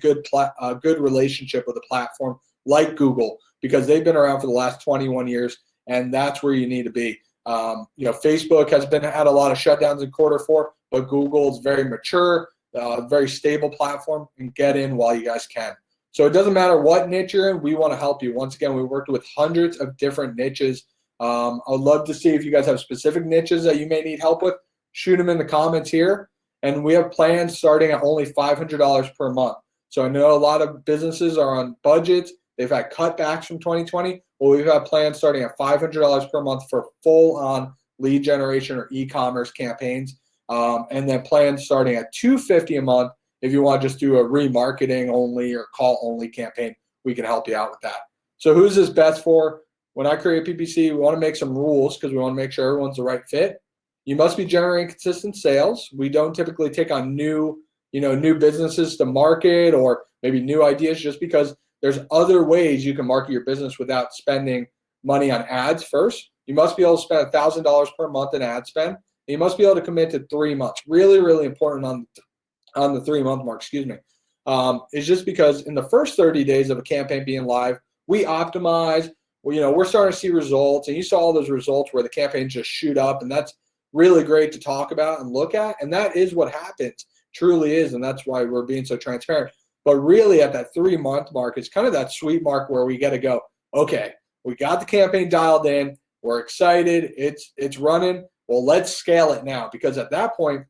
a good relationship with a platform like Google because they've been around for the last 21 years, and that's where you need to be. Facebook has had a lot of shutdowns in Q4, but Google is very mature, very stable platform, and get in while you guys can. So it doesn't matter what niche you're in, we want to help you. Once again, we worked with hundreds of different niches. I would love to see if you guys have specific niches that you may need help with. Shoot them in the comments here. And we have plans starting at only $500 per month. So I know a lot of businesses are on budgets. They've had cutbacks from 2020. Well, we've got plans starting at $500 per month for full-on lead generation or e-commerce campaigns. and then plans starting at $250 a month. If you want to just do a remarketing only or call only campaign, we can help you out with that. So who's this best for? When I create PPC, we want to make some rules because we want to make sure everyone's the right fit. You must be generating consistent sales. We don't typically take on new businesses to market or maybe new ideas, just because there's other ways you can market your business without spending money on ads first. You must be able to spend $1,000 per month in ad spend. And you must be able to commit to 3 months. Really, really important on the 3-month mark, is just because in the first 30 days of a campaign being live, we optimize. We're starting to see results, and you saw all those results where the campaigns just shoot up, and that's really great to talk about and look at. And that is what happens, truly is, and that's why we're being so transparent. But really, at that 3-month mark, it's kind of that sweet mark where we got to go, okay, we got the campaign dialed in, we're excited, it's running. Well, let's scale it now, because at that point,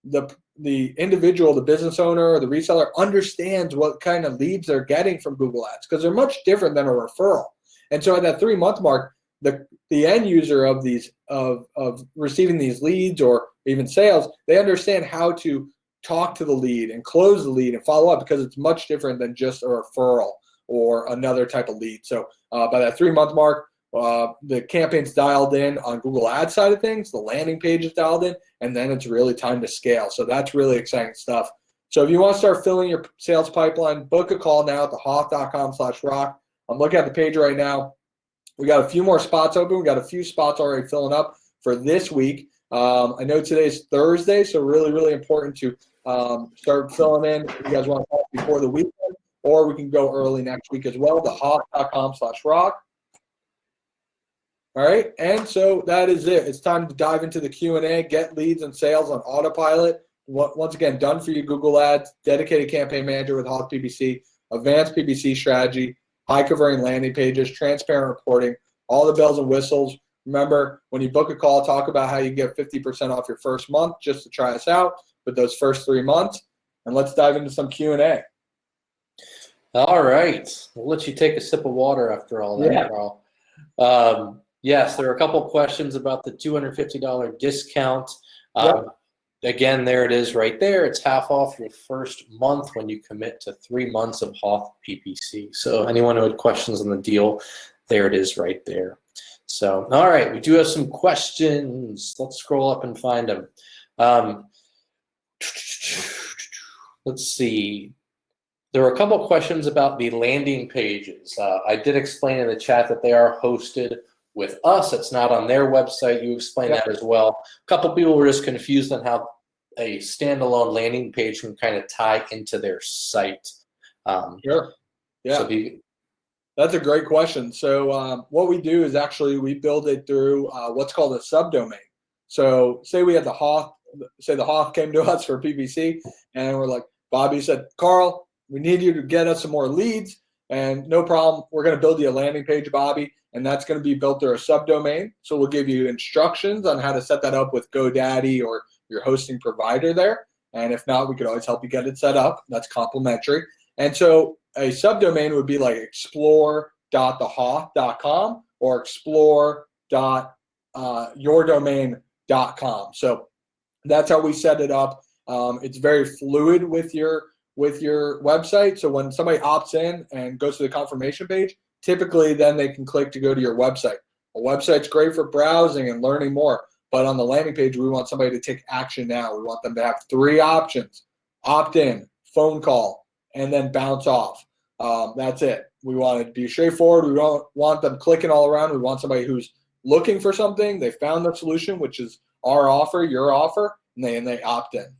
the individual, the business owner, or the reseller understands what kind of leads they're getting from Google Ads, because they're much different than a referral. And so at that 3-month mark, the end user of these of receiving these leads or even sales, they understand how to talk to the lead and close the lead and follow up, because it's much different than just a referral or another type of lead. So by that 3-month mark, the campaign's dialed in on Google Ads side of things, the landing page is dialed in, and then it's really time to scale. So that's really exciting stuff. So if you want to start filling your sales pipeline, book a call now at thehoth.com/rock. I'm looking at the page right now. We got a few more spots open. We got a few spots already filling up for this week. I know today's Thursday, so really, really important to start filling in. If you guys want to call before the weekend, or we can go early next week as well, thehoth.com/rock. All right, and so that is it. It's time to dive into the Q&A, get leads and sales on autopilot. Once again, done for you, Google Ads, dedicated campaign manager with HOTH PPC, advanced PPC strategy, high converting landing pages, transparent reporting, all the bells and whistles. Remember, when you book a call, talk about how you get 50% off your first month just to try us out with those first 3 months. And let's dive into some Q&A. All right. We'll let you take a sip of water after all that, Carl. Yes, there are a couple questions about the $250 discount. Again, there it is right there. It's half off your first month when you commit to 3 months of HOTH PPC. So anyone who had questions on the deal, there it is right there. So, all right, we do have some questions. Let's scroll up and find them. Let's see. There were a couple questions about the landing pages. I did explain in the chat that they are hosted with us. It's not on their website. You explained that as well. A couple people were just confused on how a standalone landing page can kind of tie into their site. Sure. Yeah. So that's a great question. So what we do is actually we build it through what's called a subdomain. So say we had the HOTH, say the HOTH came to us for PPC, and we're like, Bobby said, Carl, we need you to get us some more leads, and no problem. We're going to build you a landing page, Bobby, and that's going to be built through a subdomain. So we'll give you instructions on how to set that up with GoDaddy or your hosting provider there. And if not, we could always help you get it set up. That's complimentary. And so a subdomain would be like explore.thehoth.com or explore.yourdomain.com. So that's how we set it up. It's very fluid with your website. So when somebody opts in and goes to the confirmation page, typically then they can click to go to your website. A website's great for browsing and learning more, but on the landing page, we want somebody to take action now. We want them to have 3 options: opt in, phone call, and then bounce off. That's it. We want it to be straightforward. We don't want them clicking all around. We want somebody who's looking for something. They found the solution, which is our offer, your offer, and they opt in.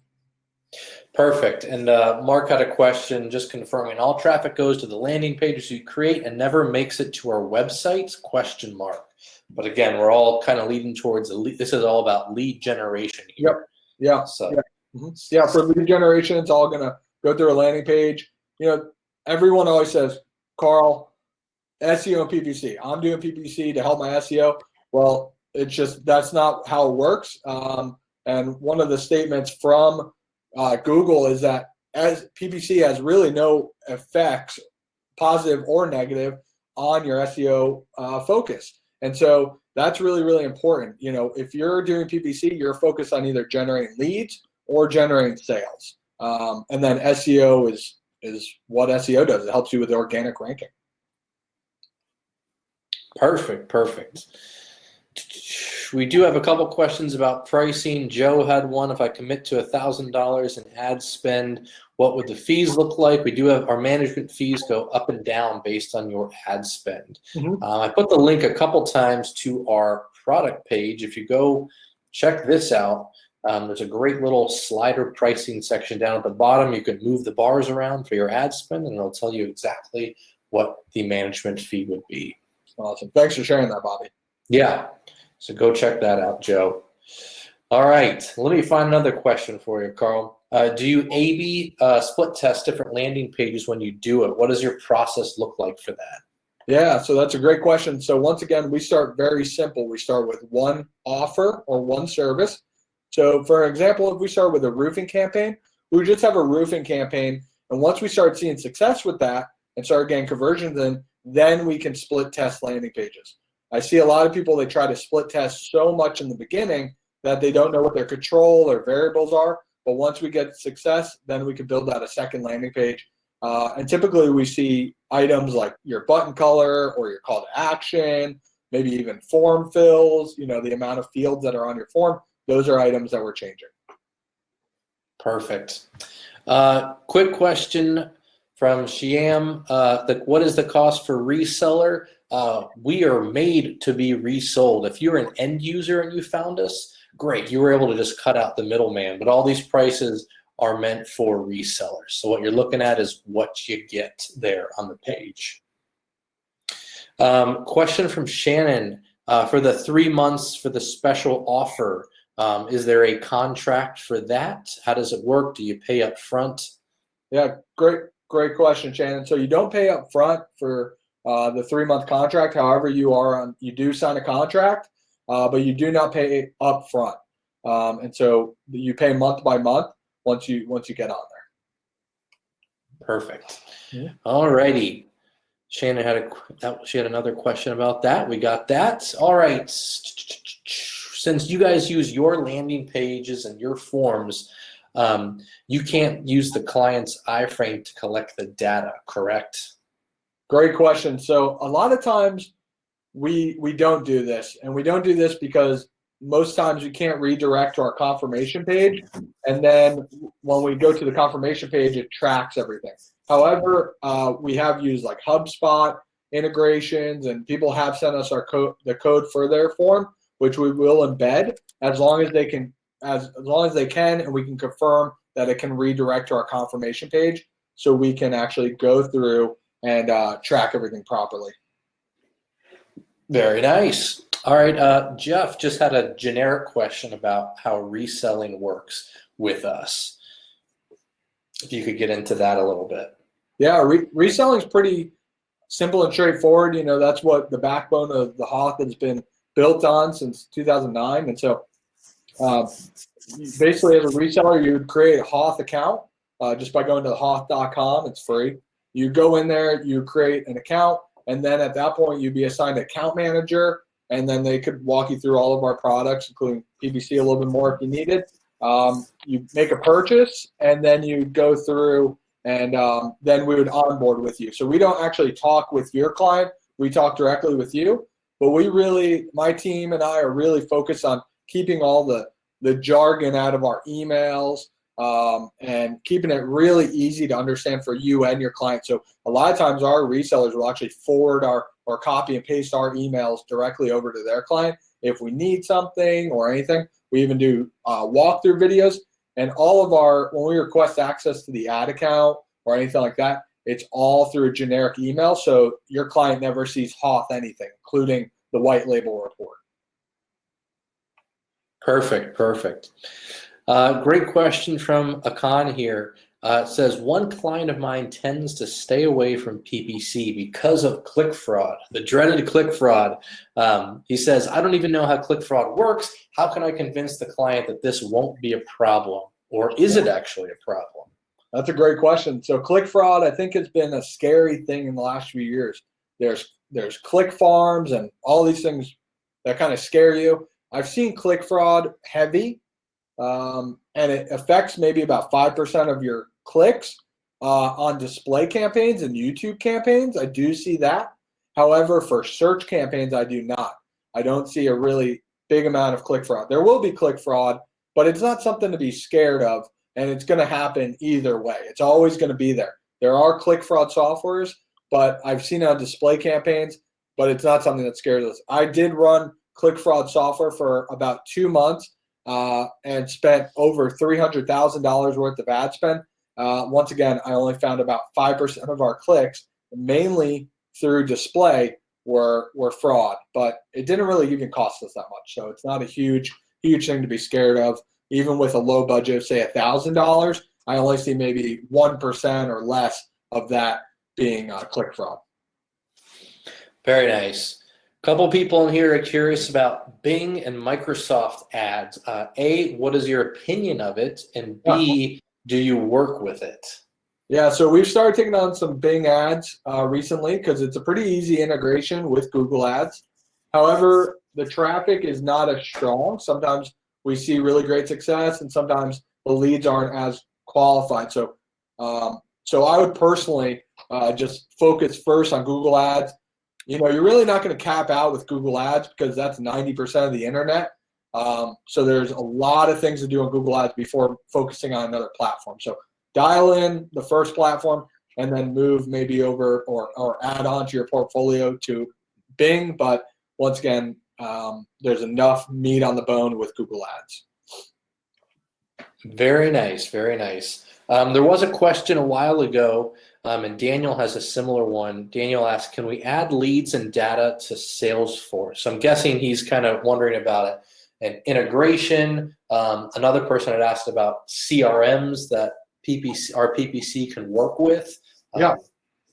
Perfect. And Mark had a question just confirming all traffic goes to the landing pages you create and never makes it to our websites? ? But again, we're all kind of leading towards this is all about lead generation here. Yep. Yeah. So yeah, for lead generation, it's all gonna go through a landing page. Everyone always says, Carl, SEO and PPC. I'm doing PPC to help my SEO. Well, it's just that's not how it works. And one of the statements from Google is that as PPC has really no effects, positive or negative, on your SEO focus. And so that's really, really important. If you're doing PPC, you're focused on either generating leads or generating sales. And then SEO is what SEO does. It helps you with organic ranking. Perfect. We do have a couple questions about pricing. Joe had one. If I commit to $1,000 in ad spend, what would the fees look like? We do have our management fees go up and down based on your ad spend. I put the link a couple times to our product page. If you go check this out, there's a great little slider pricing section down at the bottom. You can move the bars around for your ad spend, and it'll tell you exactly what the management fee would be. Awesome. Thanks for sharing that, Bobby. Yeah. So go check that out, Joe. All right. Let me find another question for you, Carl. Do you A/B split test different landing pages when you do it? What does your process look like for that? Yeah, so that's a great question. So once again, we start very simple. We start with one offer or one service. So for example, if we start with a roofing campaign, we would just have a roofing campaign. And once we start seeing success with that and start getting conversions in, then we can split test landing pages. I see a lot of people, they try to split test so much in the beginning that they don't know what their control or variables are. But once we get success, then we can build out a second landing page. And typically we see items like your button color or your call to action, maybe even form fills, the amount of fields that are on your form. Those are items that we're changing. Perfect. Quick question from Shiam. What is the cost for reseller? We are made to be resold. If you're an end user and you found us, great. You were able to just cut out the middleman, but all these prices are meant for resellers. So what you're looking at is what you get there on the page. Question from Shannon. For the 3 months for the special offer, is there a contract for that? How does it work? Do you pay up front? Yeah, great question, Shannon. So you don't pay up front for the 3-month contract. However, you do sign a contract, but you do not pay up front. And so you pay month by month once you get on there. Perfect. All righty. Shannon had another question about that. We got that. All right. Since you guys use your landing pages and your forms, you can't use the client's iframe to collect the data, correct? Great question. So a lot of times we don't do this, and we don't do this because most times we can't redirect to our confirmation page, and then when we go to the confirmation page, it tracks everything. However, we have used like HubSpot integrations, and people have sent us the code for their form, which we will embed as long as they can, and we can confirm that it can redirect to our confirmation page, so we can actually go through and track everything properly. Very nice. All right, Jeff just had a generic question about how reselling works with us. If you could get into that a little bit. Yeah, reselling is pretty simple and straightforward. That's what the backbone of the HOTH has been built on since 2009. And so basically as a reseller, you would create a HOTH account just by going to HOTH.com. It's free. You go in there, you create an account, and then at that point you'd be assigned an account manager, and then they could walk you through all of our products, including PPC a little bit more if you need it. You make a purchase, and then you go through, and then we would onboard with you. So we don't actually talk with your client. We talk directly with you. But my team and I are really focused on keeping all the jargon out of our emails, and keeping it really easy to understand for you and your client. So a lot of times our resellers will actually forward or copy and paste our emails directly over to their client if we need something or anything. We even do walkthrough videos, and when we request access to the ad account or anything like that, it's all through a generic email, so your client never sees HOTH anything, including the white label report. Perfect. Great question from Akan here. It says, one client of mine tends to stay away from PPC because of click fraud, the dreaded click fraud. He says, I don't even know how click fraud works. How can I convince the client that this won't be a problem? Or is it actually a problem? That's a great question. So click fraud, I think, has been a scary thing in the last few years. There's click farms and all these things that kind of scare you. I've seen click fraud heavy, and it affects maybe about 5% of your clicks on display campaigns and YouTube campaigns. I do see that. However, for search campaigns, I do not. I don't see a really big amount of click fraud. There will be click fraud, but it's not something to be scared of, and it's going to happen either way. It's always going to be there. There are click fraud softwares, but I've seen it on display campaigns, but it's not something that scares us. I did run click fraud software for about 2 months and spent over $300,000 worth of ad spend. Once again, I only found about 5% of our clicks, mainly through display, were fraud, but it didn't really even cost us that much. So it's not a huge thing to be scared of. Even with a low budget of say $1,000, I only see maybe 1% or less of that being click fraud. Very nice. A couple people in here are curious about Bing and Microsoft ads. A, what is your opinion of it? And B, do you work with it? Yeah, so we've started taking on some Bing ads recently because it's a pretty easy integration with Google Ads. However, the traffic is not as strong. Sometimes we see really great success, and sometimes the leads aren't as qualified. So, so I would personally just focus first on Google Ads. You're really not going to cap out with Google Ads because that's 90% of the internet. So there's a lot of things to do on Google Ads before focusing on another platform. So dial in the first platform and then move maybe over or add on to your portfolio to Bing. But once again, there's enough meat on the bone with Google Ads. Very nice, very nice. There was a question a while ago, and Daniel has a similar one. Daniel asked, can we add leads and data to Salesforce? So I'm guessing he's kind of wondering about it. An integration. Another person had asked about CRMs that our PPC can work with. Yeah.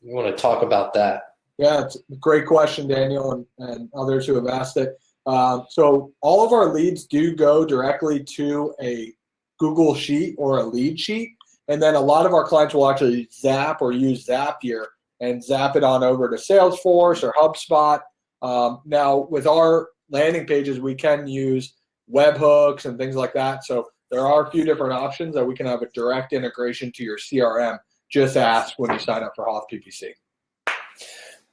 You want to talk about that? Yeah, it's a great question, Daniel, and others who have asked it. So all of our leads do go directly to a Google Sheet or a lead sheet. And then a lot of our clients will actually zap or use Zapier and zap it on over to Salesforce or HubSpot. Now, with our landing pages, we can use webhooks and things like that. So there are a few different options that we can have a direct integration to your CRM. Just ask when you sign up for HOTH PPC.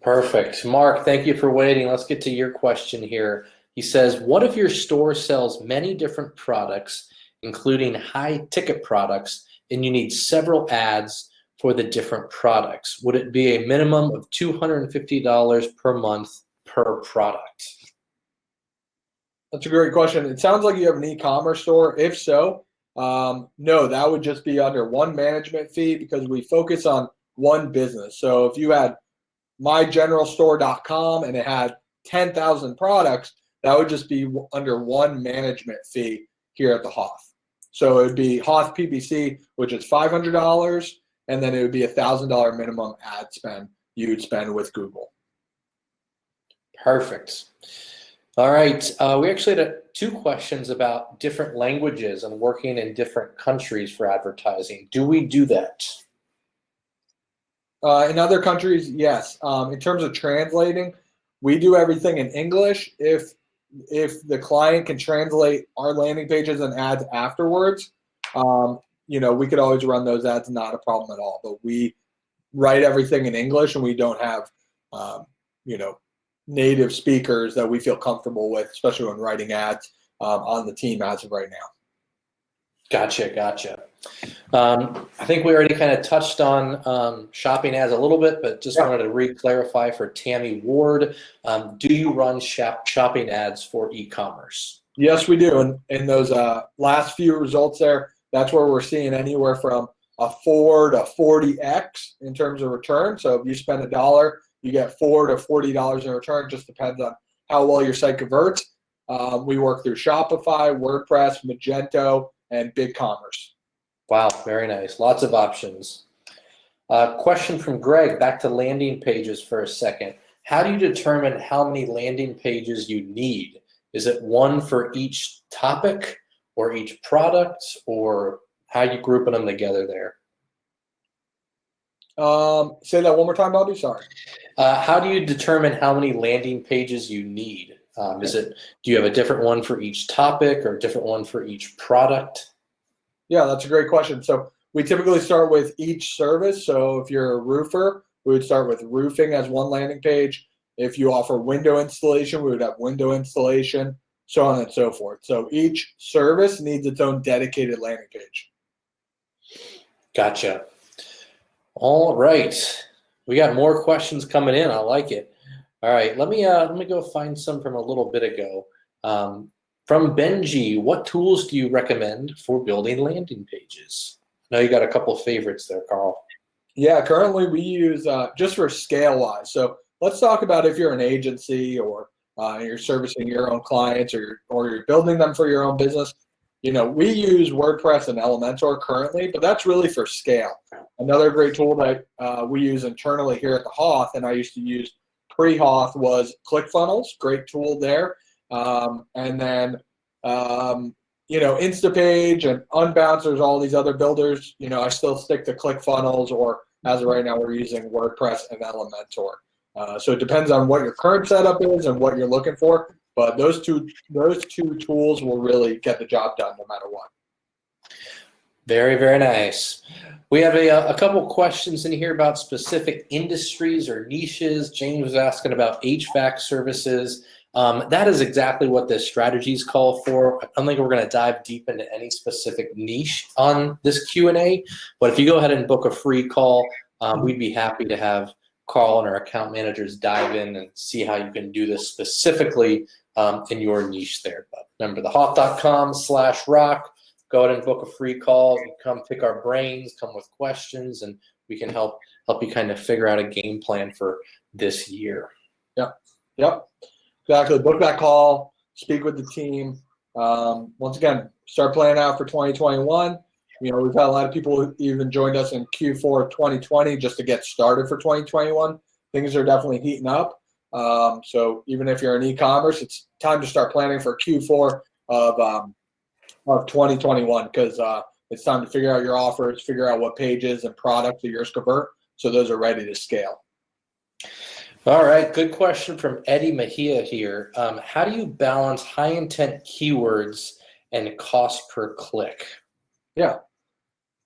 Perfect. Mark, thank you for waiting. Let's get to your question here. He says, what if your store sells many different products, including high-ticket products, and you need several ads for the different products? Would it be a minimum of $250 per month per product? That's a great question. It sounds like you have an e-commerce store. If so, no, that would just be under one management fee because we focus on one business. So if you had mygeneralstore.com and it had 10,000 products, that would just be under one management fee here at the HOTH. So it would be HOTH PPC, which is $500, and then it would be $1,000 minimum ad spend you'd spend with Google. Perfect. All right. We actually had 2 questions about different languages and working in different countries for advertising. Do we do that? In other countries, yes. In terms of translating, we do everything in English. If the client can translate our landing pages and ads afterwards, we could always run those ads, not a problem at all. But we write everything in English, and we don't have, native speakers that we feel comfortable with, especially when writing ads on the team as of right now. Gotcha. I think we already kind of touched on shopping ads a little bit, but just wanted to re-clarify for Tammy Ward. Do you run shopping ads for e-commerce? Yes, we do. And in those last few results there, that's where we're seeing anywhere from a 4 to 40x in terms of return. So if you spend $1, you get $4 to $40 in return. It just depends on how well your site converts. We work through Shopify, WordPress, Magento, and BigCommerce. Wow, very nice. Lots of options. Question from Greg, back to landing pages for a second. How do you determine how many landing pages you need? Is it one for each topic or each product, or how are you grouping them together there? Say that one more time, Bobby. Sorry. How do you determine how many landing pages you need Do you have a different one for each topic or a different one for each product? Yeah, that's a great question. So we typically start with each service. So if you're a roofer, we would start with roofing as one landing page. If you offer window installation, we would have window installation, so on and so forth. So each service needs its own dedicated landing page. Gotcha. All right. We got more questions coming in. I like it. All right. Let me go find some from a little bit ago. From Benji, what tools do you recommend for building landing pages? I know you got a couple favorites there, Carl. Yeah, currently we use just for scale-wise. So let's talk about if you're an agency or you're servicing your own clients or you're building them for your own business. We use WordPress and Elementor currently, but that's really for scale. Another great tool that we use internally here at the HOTH, and I used to use pre-HOTH, was ClickFunnels. Great tool there. And then, Instapage and Unbounce, there's all these other builders. I still stick to ClickFunnels, or as of right now, we're using WordPress and Elementor. So it depends on what your current setup is and what you're looking for. But those two tools will really get the job done no matter what. Very, very nice. We have a couple questions in here about specific industries or niches. James was asking about HVAC services. That is exactly what this strategies call for. I don't think we're going to dive deep into any specific niche on this Q&A, but if you go ahead and book a free call, we'd be happy to have Carl and our account managers dive in and see how you can do this specifically in your niche there. But remember, the hoth.com/rock. Go ahead and book a free call. You come pick our brains, come with questions, and we can help you kind of figure out a game plan for this year. Yep. Exactly. Book that call, speak with the team. Once again, start planning out for 2021. We've had a lot of people who even joined us in Q4 of 2020 just to get started for 2021. Things are definitely heating up. So even if you're in e-commerce, it's time to start planning for Q4 of 2021, because it's time to figure out your offers, figure out what pages and products of yours convert, so those are ready to scale. All right, good question from Eddie Mejia here. How do you balance high intent keywords and cost per click? Yeah,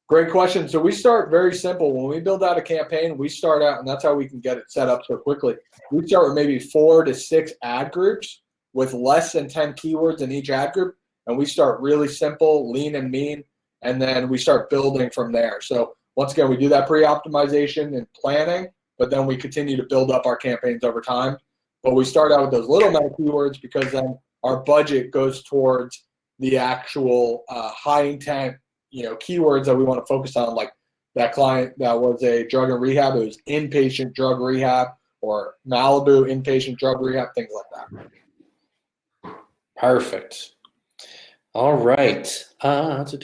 great question. So we start very simple. When we build out a campaign, we start out, and that's how we can get it set up so quickly. We start with maybe 4 to 6 ad groups with less than 10 keywords in each ad group. And we start really simple, lean and mean, and then we start building from there. So once again, we do that pre-optimization and planning, but then we continue to build up our campaigns over time. But we start out with those little amount of keywords, because then our budget goes towards the actual high intent, keywords that we want to focus on, like that client that was a drug and rehab, it was inpatient drug rehab, or Malibu inpatient drug rehab, things like that. Perfect. All right. Let's see.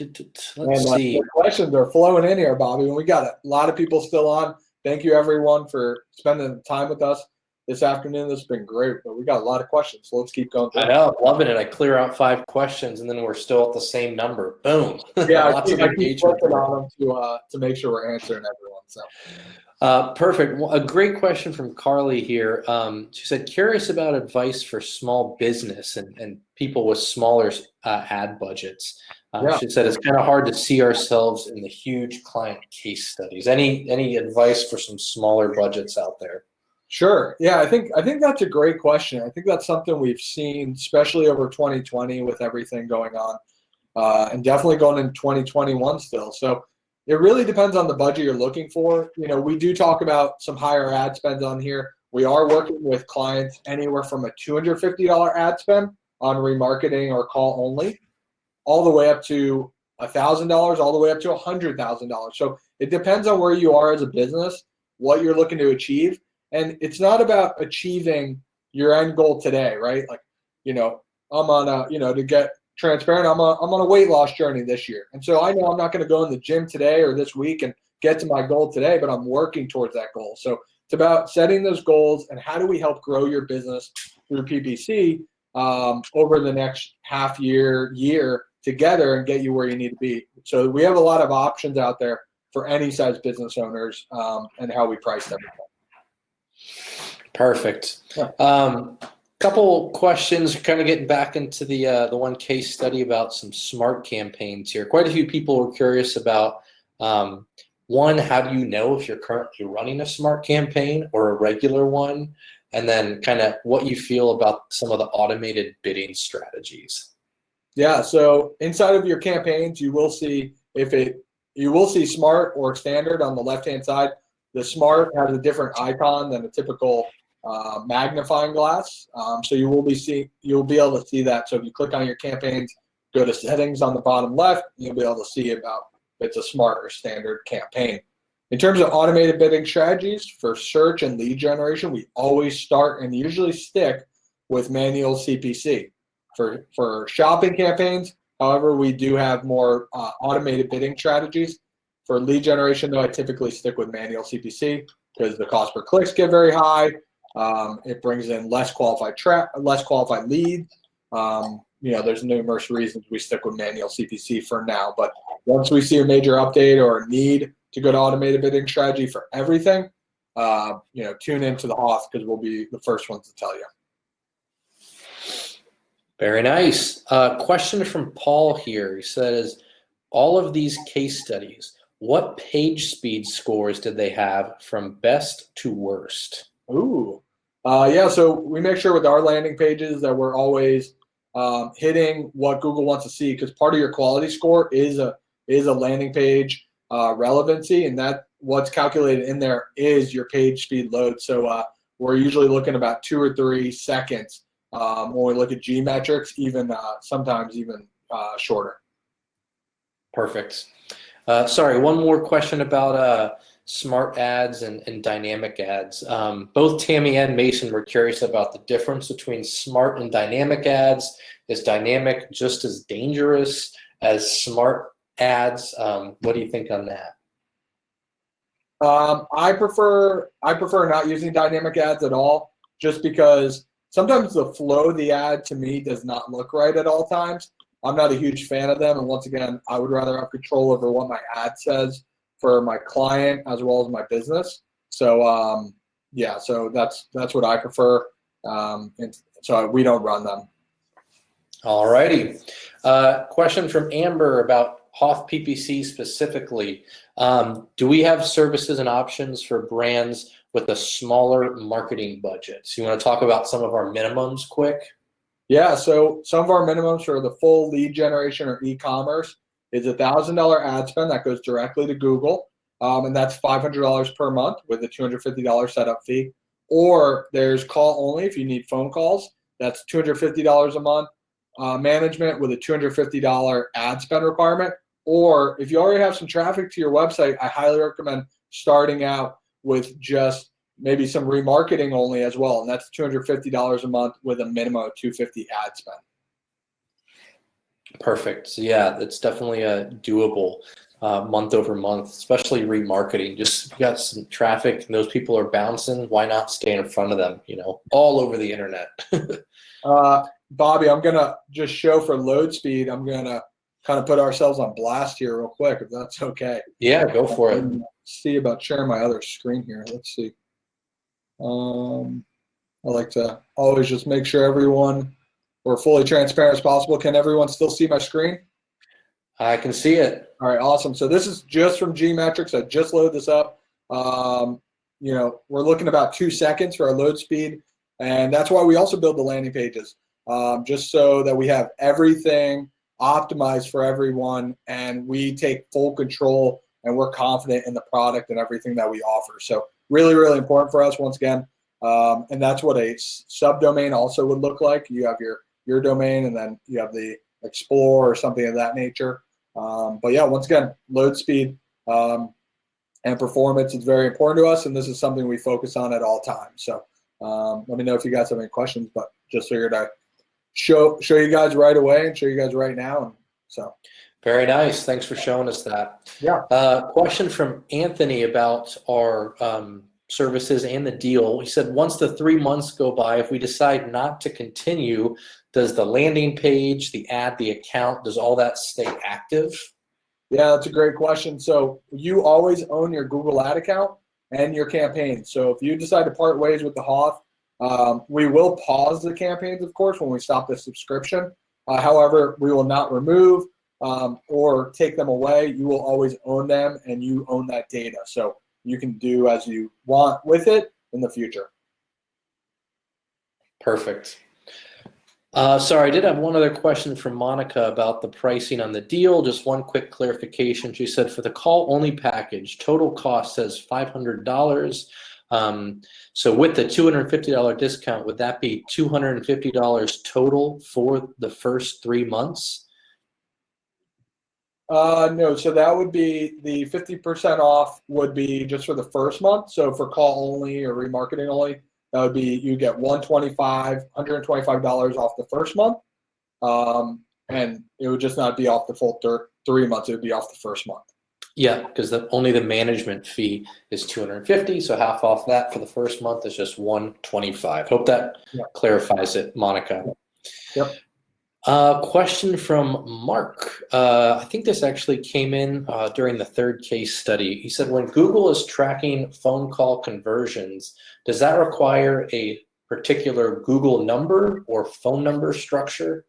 The questions are flowing in here, Bobby, and we got a lot of people still on. Thank you, everyone, for spending time with us this afternoon. This has been great, but we got a lot of questions, so let's keep going. I know, loving it. I clear out 5 questions, and then we're still at the same number. Boom. Yeah, Lots of engagement on them to make sure we're answering everyone. So. Perfect. Well, a great question from Carly here. She said, curious about advice for small business and people with smaller ad budgets. She said it's kind of hard to see ourselves in the huge client case studies. Any advice for some smaller budgets out there? Sure. Yeah, I think that's a great question. I think that's something we've seen, especially over 2020 with everything going on, and definitely going in 2021 still. So it really depends on the budget you're looking for. We do talk about some higher ad spends on here. We are working with clients anywhere from a $250 ad spend on remarketing or call only, all the way up to $1,000, all the way up to $100,000. So it depends on where you are as a business, what you're looking to achieve. And it's not about achieving your end goal today, right? Like, I'm on to get transparent, I'm on a weight loss journey this year. And so I know I'm not going to go in the gym today or this week and get to my goal today, but I'm working towards that goal. So it's about setting those goals and how do we help grow your business through PPC over the next half year together and get you where you need to be. So we have a lot of options out there for any size business owners and how we price everything. Perfect. Couple questions, kind of getting back into the one case study about some smart campaigns here. Quite a few people were curious about one, how do you know if you're currently running a smart campaign or a regular one? And then kind of what you feel about some of the automated bidding strategies. Yeah, so inside of your campaigns, you will see smart or standard on the left-hand side. The smart has a different icon than a typical magnifying glass. So you'll be able to see that. So if you click on your campaigns, go to settings on the bottom left, you'll be able to see about if it's a smart or standard campaign. In terms of automated bidding strategies for search and lead generation, we always start and usually stick with manual CPC. For shopping campaigns, however, we do have more automated bidding strategies. For lead generation, though, I typically stick with manual CPC because the cost per clicks get very high. It brings in less qualified leads. There's numerous reasons we stick with manual CPC for now. But once we see a major update or a need to go to automated bidding strategy for everything, tune into the HOTH because we'll be the first ones to tell you. Very nice. Question from Paul here. He says, all of these case studies, what page speed scores did they have from best to worst? Ooh. So we make sure with our landing pages that we're always hitting what Google wants to see, because part of your quality score is a landing page relevancy, and that what's calculated in there is your page speed load. So we're usually looking about 2 or 3 seconds when we look at G metrics, sometimes even shorter. Perfect. Sorry, one more question about smart ads and dynamic ads. Both Tammy and Mason were curious about the difference between smart and dynamic ads. Is dynamic just as dangerous as smart ads? What do you think on that? I prefer not using dynamic ads at all, just because sometimes the flow of the ad to me does not look right at all times. I'm not a huge fan of them, and once again, I would rather have control over what my ad says for my client as well as my business. So so that's what I prefer, and so we don't run them. All righty. Question from Amber about HOTH PPC specifically. Do we have services and options for brands with a smaller marketing budget? So you want to talk about some of our minimums quick? Yeah, so some of our minimums for the full lead generation or e-commerce is $1,000 ad spend that goes directly to Google, and that's $500 per month with a $250 setup fee. Or there's call only if you need phone calls. That's $250 a month. Management with a $250 ad spend requirement. Or if you already have some traffic to your website, I highly recommend starting out with just maybe some remarketing only as well, and that's $250 a month with a minimum of $250 ad spend. Perfect. So yeah, it's definitely doable month over month, especially remarketing. Just if you got some traffic and those people are bouncing, why not stay in front of them, all over the internet? Bobby, I'm going to just show for load speed, I'm going to kind of put ourselves on blast here real quick, if that's okay. Yeah, go for it. See about sharing my other screen here. Let's see. I like to always just make sure we're fully transparent as possible. Can everyone still see my screen? I can see it. All right, awesome. So this is just from Gmetrics. I just loaded this up. We're looking about 2 seconds for our load speed, and that's why we also build the landing pages, just so that we have everything optimized for everyone, and we take full control, and we're confident in the product and everything that we offer. So really, really important for us, once again. And that's what a subdomain also would look like. You have your domain, and then you have the Explore or something of that nature. But yeah, once again, load speed and performance is very important to us, and this is something we focus on at all times. So let me know if you guys have any questions, but just figured I'd show you guys right away and show you guys right now. And so very nice. Thanks for showing us that. Yeah. Question from Anthony about our services and the deal. He said, once the 3 months go by, if we decide not to continue, does the landing page, the ad, the account, does all that stay active? Yeah, that's a great question. So you always own your Google ad account and your campaign. So if you decide to part ways with the HOTH, We will pause the campaigns, of course, when we stop the subscription. However, we will not remove or take them away. You will always own them, and you own that data. So you can do as you want with it in the future. Perfect. Sorry, I did have one other question from Monica about the pricing on the deal. Just one quick clarification. She said for the call-only package, total cost says $500. So with the $250 discount, would that be $250 total for the first 3 months? No, so that would be the 50% off would be just for the first month. So for call only or remarketing only, that would be you get $125 off the first month, and it would just not be off the full 3 months. It would be off the first month. Yeah, because only the management fee is $250, so half off that for the first month is just $125. Hope that clarifies it, Monica. Yep. Question from Mark. I think this actually came in during the third case study. He said, when Google is tracking phone call conversions, does that require a particular Google number or phone number structure?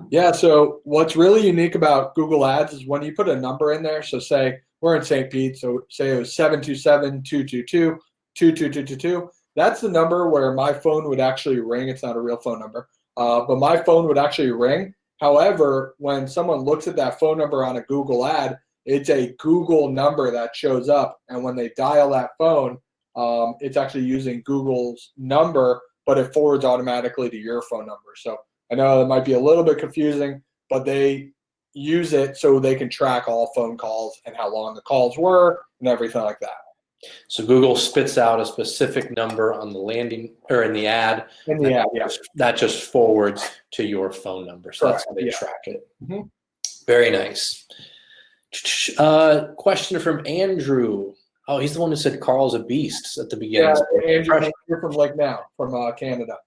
Yeah, so what's really unique about Google Ads is when you put a number in there, so say we're in St. Pete, so say it was 727-222-22222, that's the number where my phone would actually ring. It's not a real phone number. But my phone would actually ring. However, when someone looks at that phone number on a Google ad, it's a Google number that shows up. And when they dial that phone, it's actually using Google's number, but it forwards automatically to your phone number. So I know it might be a little bit confusing, but they use it so they can track all phone calls and how long the calls were and everything like that. So Google spits out a specific number on the landing or in the ad. In the ad, yeah. That just forwards to your phone number. So that's how they track it. Mm-hmm. Very nice. Question from Andrew. Oh, he's the one who said Carl's a beast at the beginning. Yeah, Andrew, you're from Lake Now, from Canada.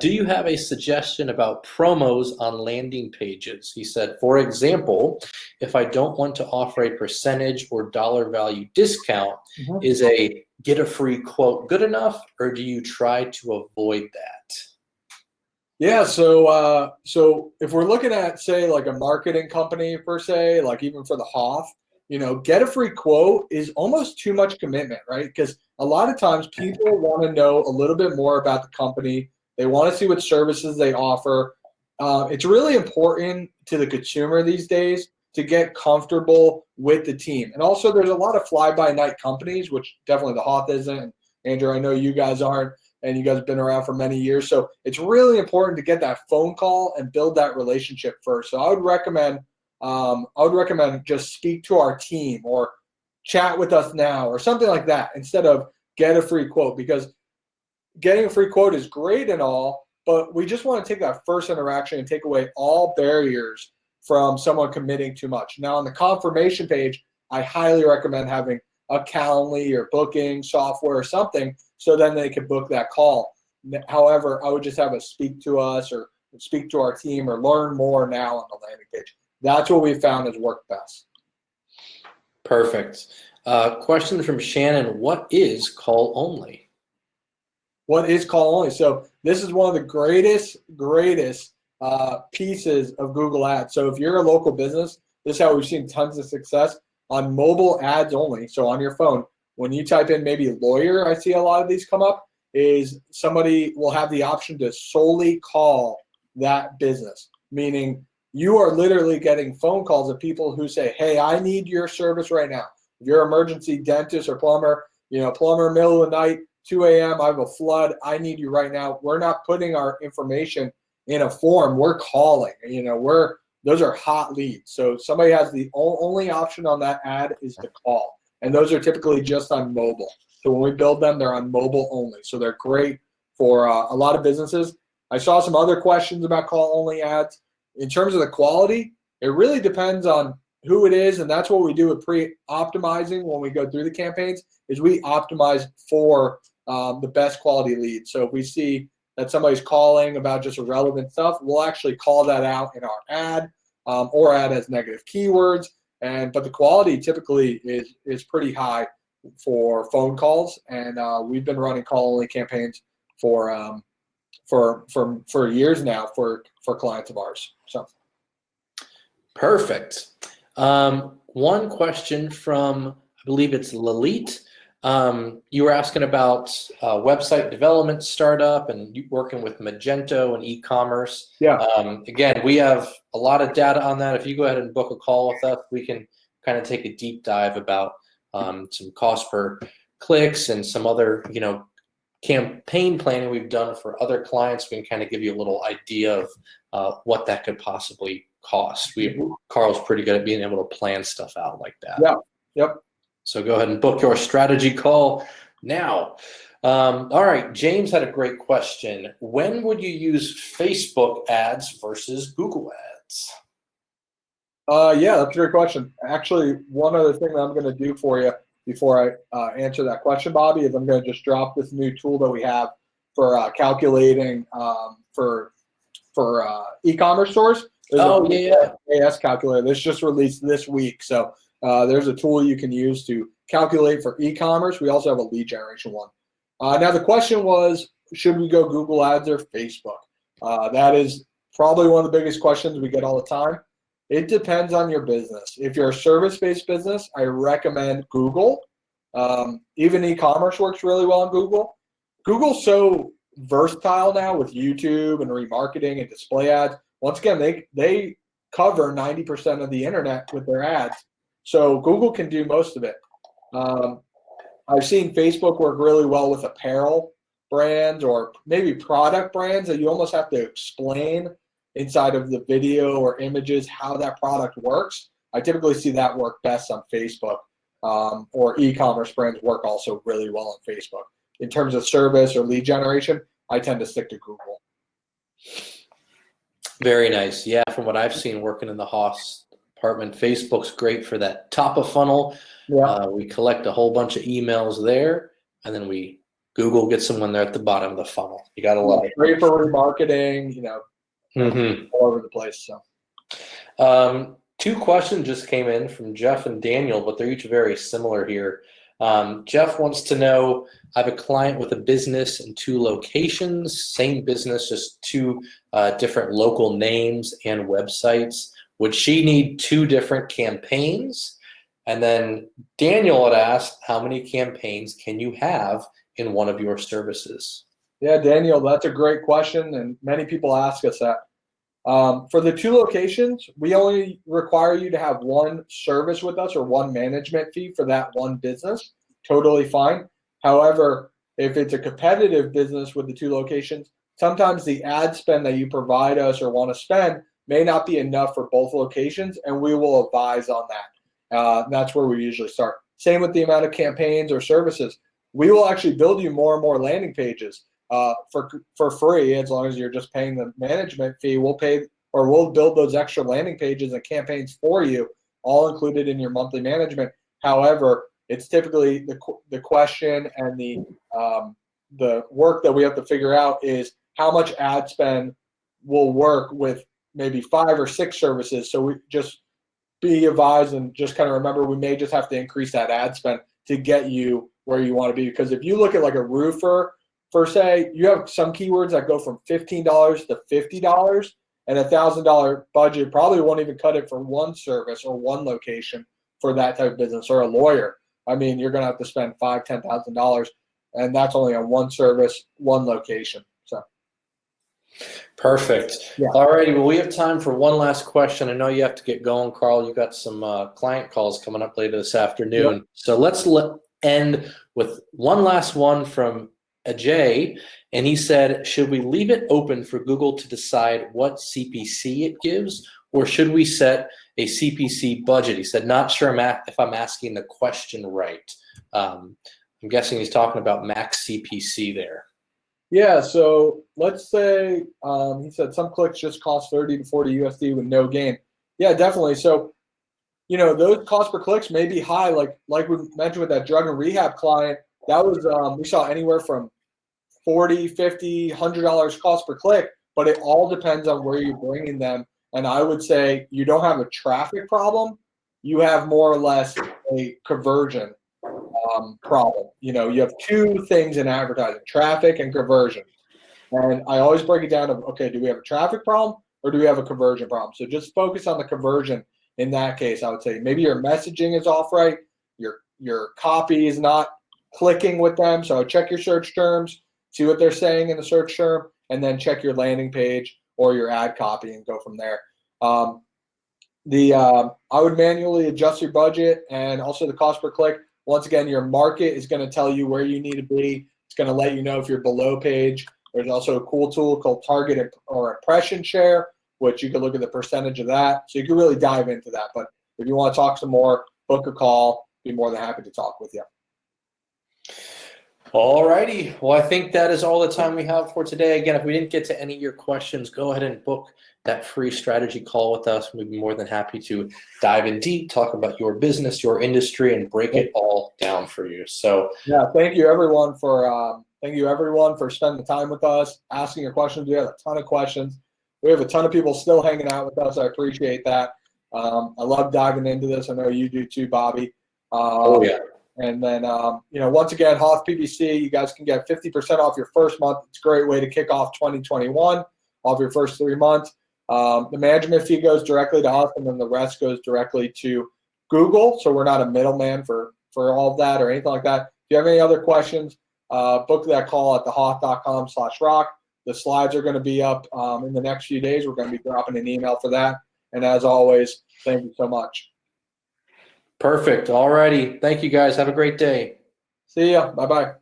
Do you have a suggestion about promos on landing pages? He said, for example, if I don't want to offer a percentage or dollar value discount, is a get a free quote good enough, or do you try to avoid that? Yeah, so if we're looking at, say, like a marketing company per se, like even for the HOTH, get a free quote is almost too much commitment, right? Because a lot of times people want to know a little bit more about the company. They want to see what services they offer. It's really important to the consumer these days to get comfortable with the team. And also there's a lot of fly-by-night companies, which definitely the HOTH isn't. And Andrew, I know you guys aren't, and you guys have been around for many years. So it's really important to get that phone call and build that relationship first. So I would recommend just speak to our team or chat with us now or something like that instead of get a free quote, because getting a free quote is great and all, but we just want to take that first interaction and take away all barriers from someone committing too much. Now on the confirmation page, I highly recommend having a Calendly or booking software or something so then they can book that call. However, I would just have a speak to us or speak to our team or learn more now on the landing page. That's what we found has worked best. Perfect. Question from Shannon, what is call only? What is call only? So this is one of the greatest pieces of Google Ads. So if you're a local business, this is how we've seen tons of success on mobile ads only. So on your phone, when you type in maybe lawyer, I see a lot of these come up, is somebody will have the option to solely call that business, meaning you are literally getting phone calls of people who say, hey, I need your service right now. If you're an emergency dentist or plumber, plumber, middle of the night, 2 a.m., I have a flood, I need you right now. We're not putting our information in a form. We're calling. Those are hot leads. So somebody has the only option on that ad is to call. And those are typically just on mobile. So when we build them, they're on mobile only. So they're great for a lot of businesses. I saw some other questions about call only ads. In terms of the quality, it really depends on who it is, and that's what we do with pre-optimizing when we go through the campaigns, is we optimize for the best quality leads. So if we see that somebody's calling about just irrelevant stuff, we'll actually call that out in our ad or ad as negative keywords. But the quality typically is pretty high phone calls, and we've been running call-only campaigns for years now for clients of ours. So perfect. One question from, I believe it's Lalit. You were asking about website development startup and you working with Magento and e-commerce. Yeah. Again, we have a lot of data on that. If you go ahead and book a call with us, we can kind of take a deep dive about some cost per clicks and some other, campaign planning we've done for other clients. We can kind of give you a little idea of what that could possibly cost. Carl's pretty good at being able to plan stuff out like that. Yeah. Yep. So go ahead and book your strategy call now. All right, James had a great question. When would you use Facebook ads versus Google ads? Yeah, that's a great question. Actually, one other thing that I'm going to do for you before I answer that question, Bobby, is I'm going to just drop this new tool that we have for calculating for e-commerce stores. There's AS calculator. This just released this week. So there's a tool you can use to calculate for e-commerce. We also have a lead generation one. Now the question was, should we go Google Ads or Facebook? That is probably one of the biggest questions we get all the time. It depends on your business. If you're a service-based business, I recommend Google. Even e-commerce works really well on Google. Google's so versatile now with YouTube and remarketing and display ads. Once again, they cover 90% of the internet with their ads. So Google can do most of it. I've seen Facebook work really well with apparel brands or maybe product brands that you almost have to explain inside of the video or images how that product works. I typically see that work best on Facebook, or e-commerce brands work also really well on Facebook. In terms of service or lead generation, I tend to stick to Google. Very nice. Yeah, from what I've seen working in the HOTH department, Facebook's great for that top of funnel. Yeah. We collect a whole bunch of emails there, and then Google gets someone there at the bottom of the funnel. You got to love it. Great for remarketing, all over the place. So, two questions just came in from Jeff and Daniel, but they're each very similar here. Jeff wants to know, I have a client with a business in 2 locations, same business, just 2 different local names and websites. Would she need 2 different campaigns? And then Daniel had asked, how many campaigns can you have in one of your services? Yeah, Daniel, that's a great question, and many people ask us that. For the 2 locations, we only require you to have 1 service with us or 1 management fee for that 1 business. Totally fine. However, if it's a competitive business with the 2 locations, sometimes the ad spend that you provide us or want to spend may not be enough for both locations, and we will advise on that. That's where we usually start. Same with the amount of campaigns or services. We will actually build you more and more landing pages for free, as long as you're just paying the management fee. We'll build those extra landing pages and campaigns for you, all included in your monthly management. However, it's typically the question and the work that we have to figure out is how much ad spend will work with maybe 5 or 6 services. So we just be advised and just kind of remember, we may just have to increase that ad spend to get you where you want to be. Because if you look at like a roofer, per se, you have some keywords that go from $15 to $50, and $1,000 budget probably won't even cut it for 1 service or 1 location for that type of business. Or a lawyer, I mean, you're going to have to spend $5,000, $10,000, and that's only on 1 service, 1 location. So, perfect. Yeah. All righty. Well, we have time for one last question. I know you have to get going, Carl. You got some client calls coming up later this afternoon. Yep. So let's end with one last one from Ajay, and he said, should we leave it open for Google to decide what CPC it gives, or should we set a CPC budget? He said, not sure if I'm asking the question right. I'm guessing he's talking about max CPC there. Yeah, so let's say he said some clicks just cost 30 to 40 USD with no gain. Yeah, definitely. So, those cost per clicks may be high, like we mentioned with that drug and rehab client. That was we saw anywhere from $40, $50, $100 cost per click, but it all depends on where you're bringing them. And I would say you don't have a traffic problem. You have more or less a conversion problem. You have two things in advertising: traffic and conversion. And I always break it down to, okay, do we have a traffic problem or do we have a conversion problem? So just focus on the conversion. In that case, I would say maybe your messaging is off right, your copy is not clicking with them. So check your search terms, see what they're saying in the search term, and then check your landing page or your ad copy and go from there. I would manually adjust your budget and also the cost per click. Once again, your market is going to tell you where you need to be. It's going to let you know if you're below page. There's also a cool tool called Target or Impression Share, which you can look at the percentage of that. So you can really dive into that. But if you want to talk some more, book a call. Be more than happy to talk with you. All righty. Well, I think that is all the time we have for today. Again, if we didn't get to any of your questions, go ahead and book that free strategy call with us. We'd be more than happy to dive in deep, talk about your business, your industry, and break it all down for you. So yeah, thank you everyone for spending the time with us, asking your questions. We have a ton of questions. We have a ton of people still hanging out with us. I appreciate that. I love diving into this. I know you do too, Bobby. Oh yeah. And then, once again, HOTH PPC, you guys can get 50% off your first month. It's a great way to kick off 2021, off your first 3 months. The management fee goes directly to us, and then the rest goes directly to Google. So we're not a middleman for all of that or anything like that. If you have any other questions, book that call at thehoth.com/rock. The slides are going to be up in the next few days. We're going to be dropping an email for that. And as always, thank you so much. Perfect. All righty. Thank you guys. Have a great day. See ya. Bye-bye.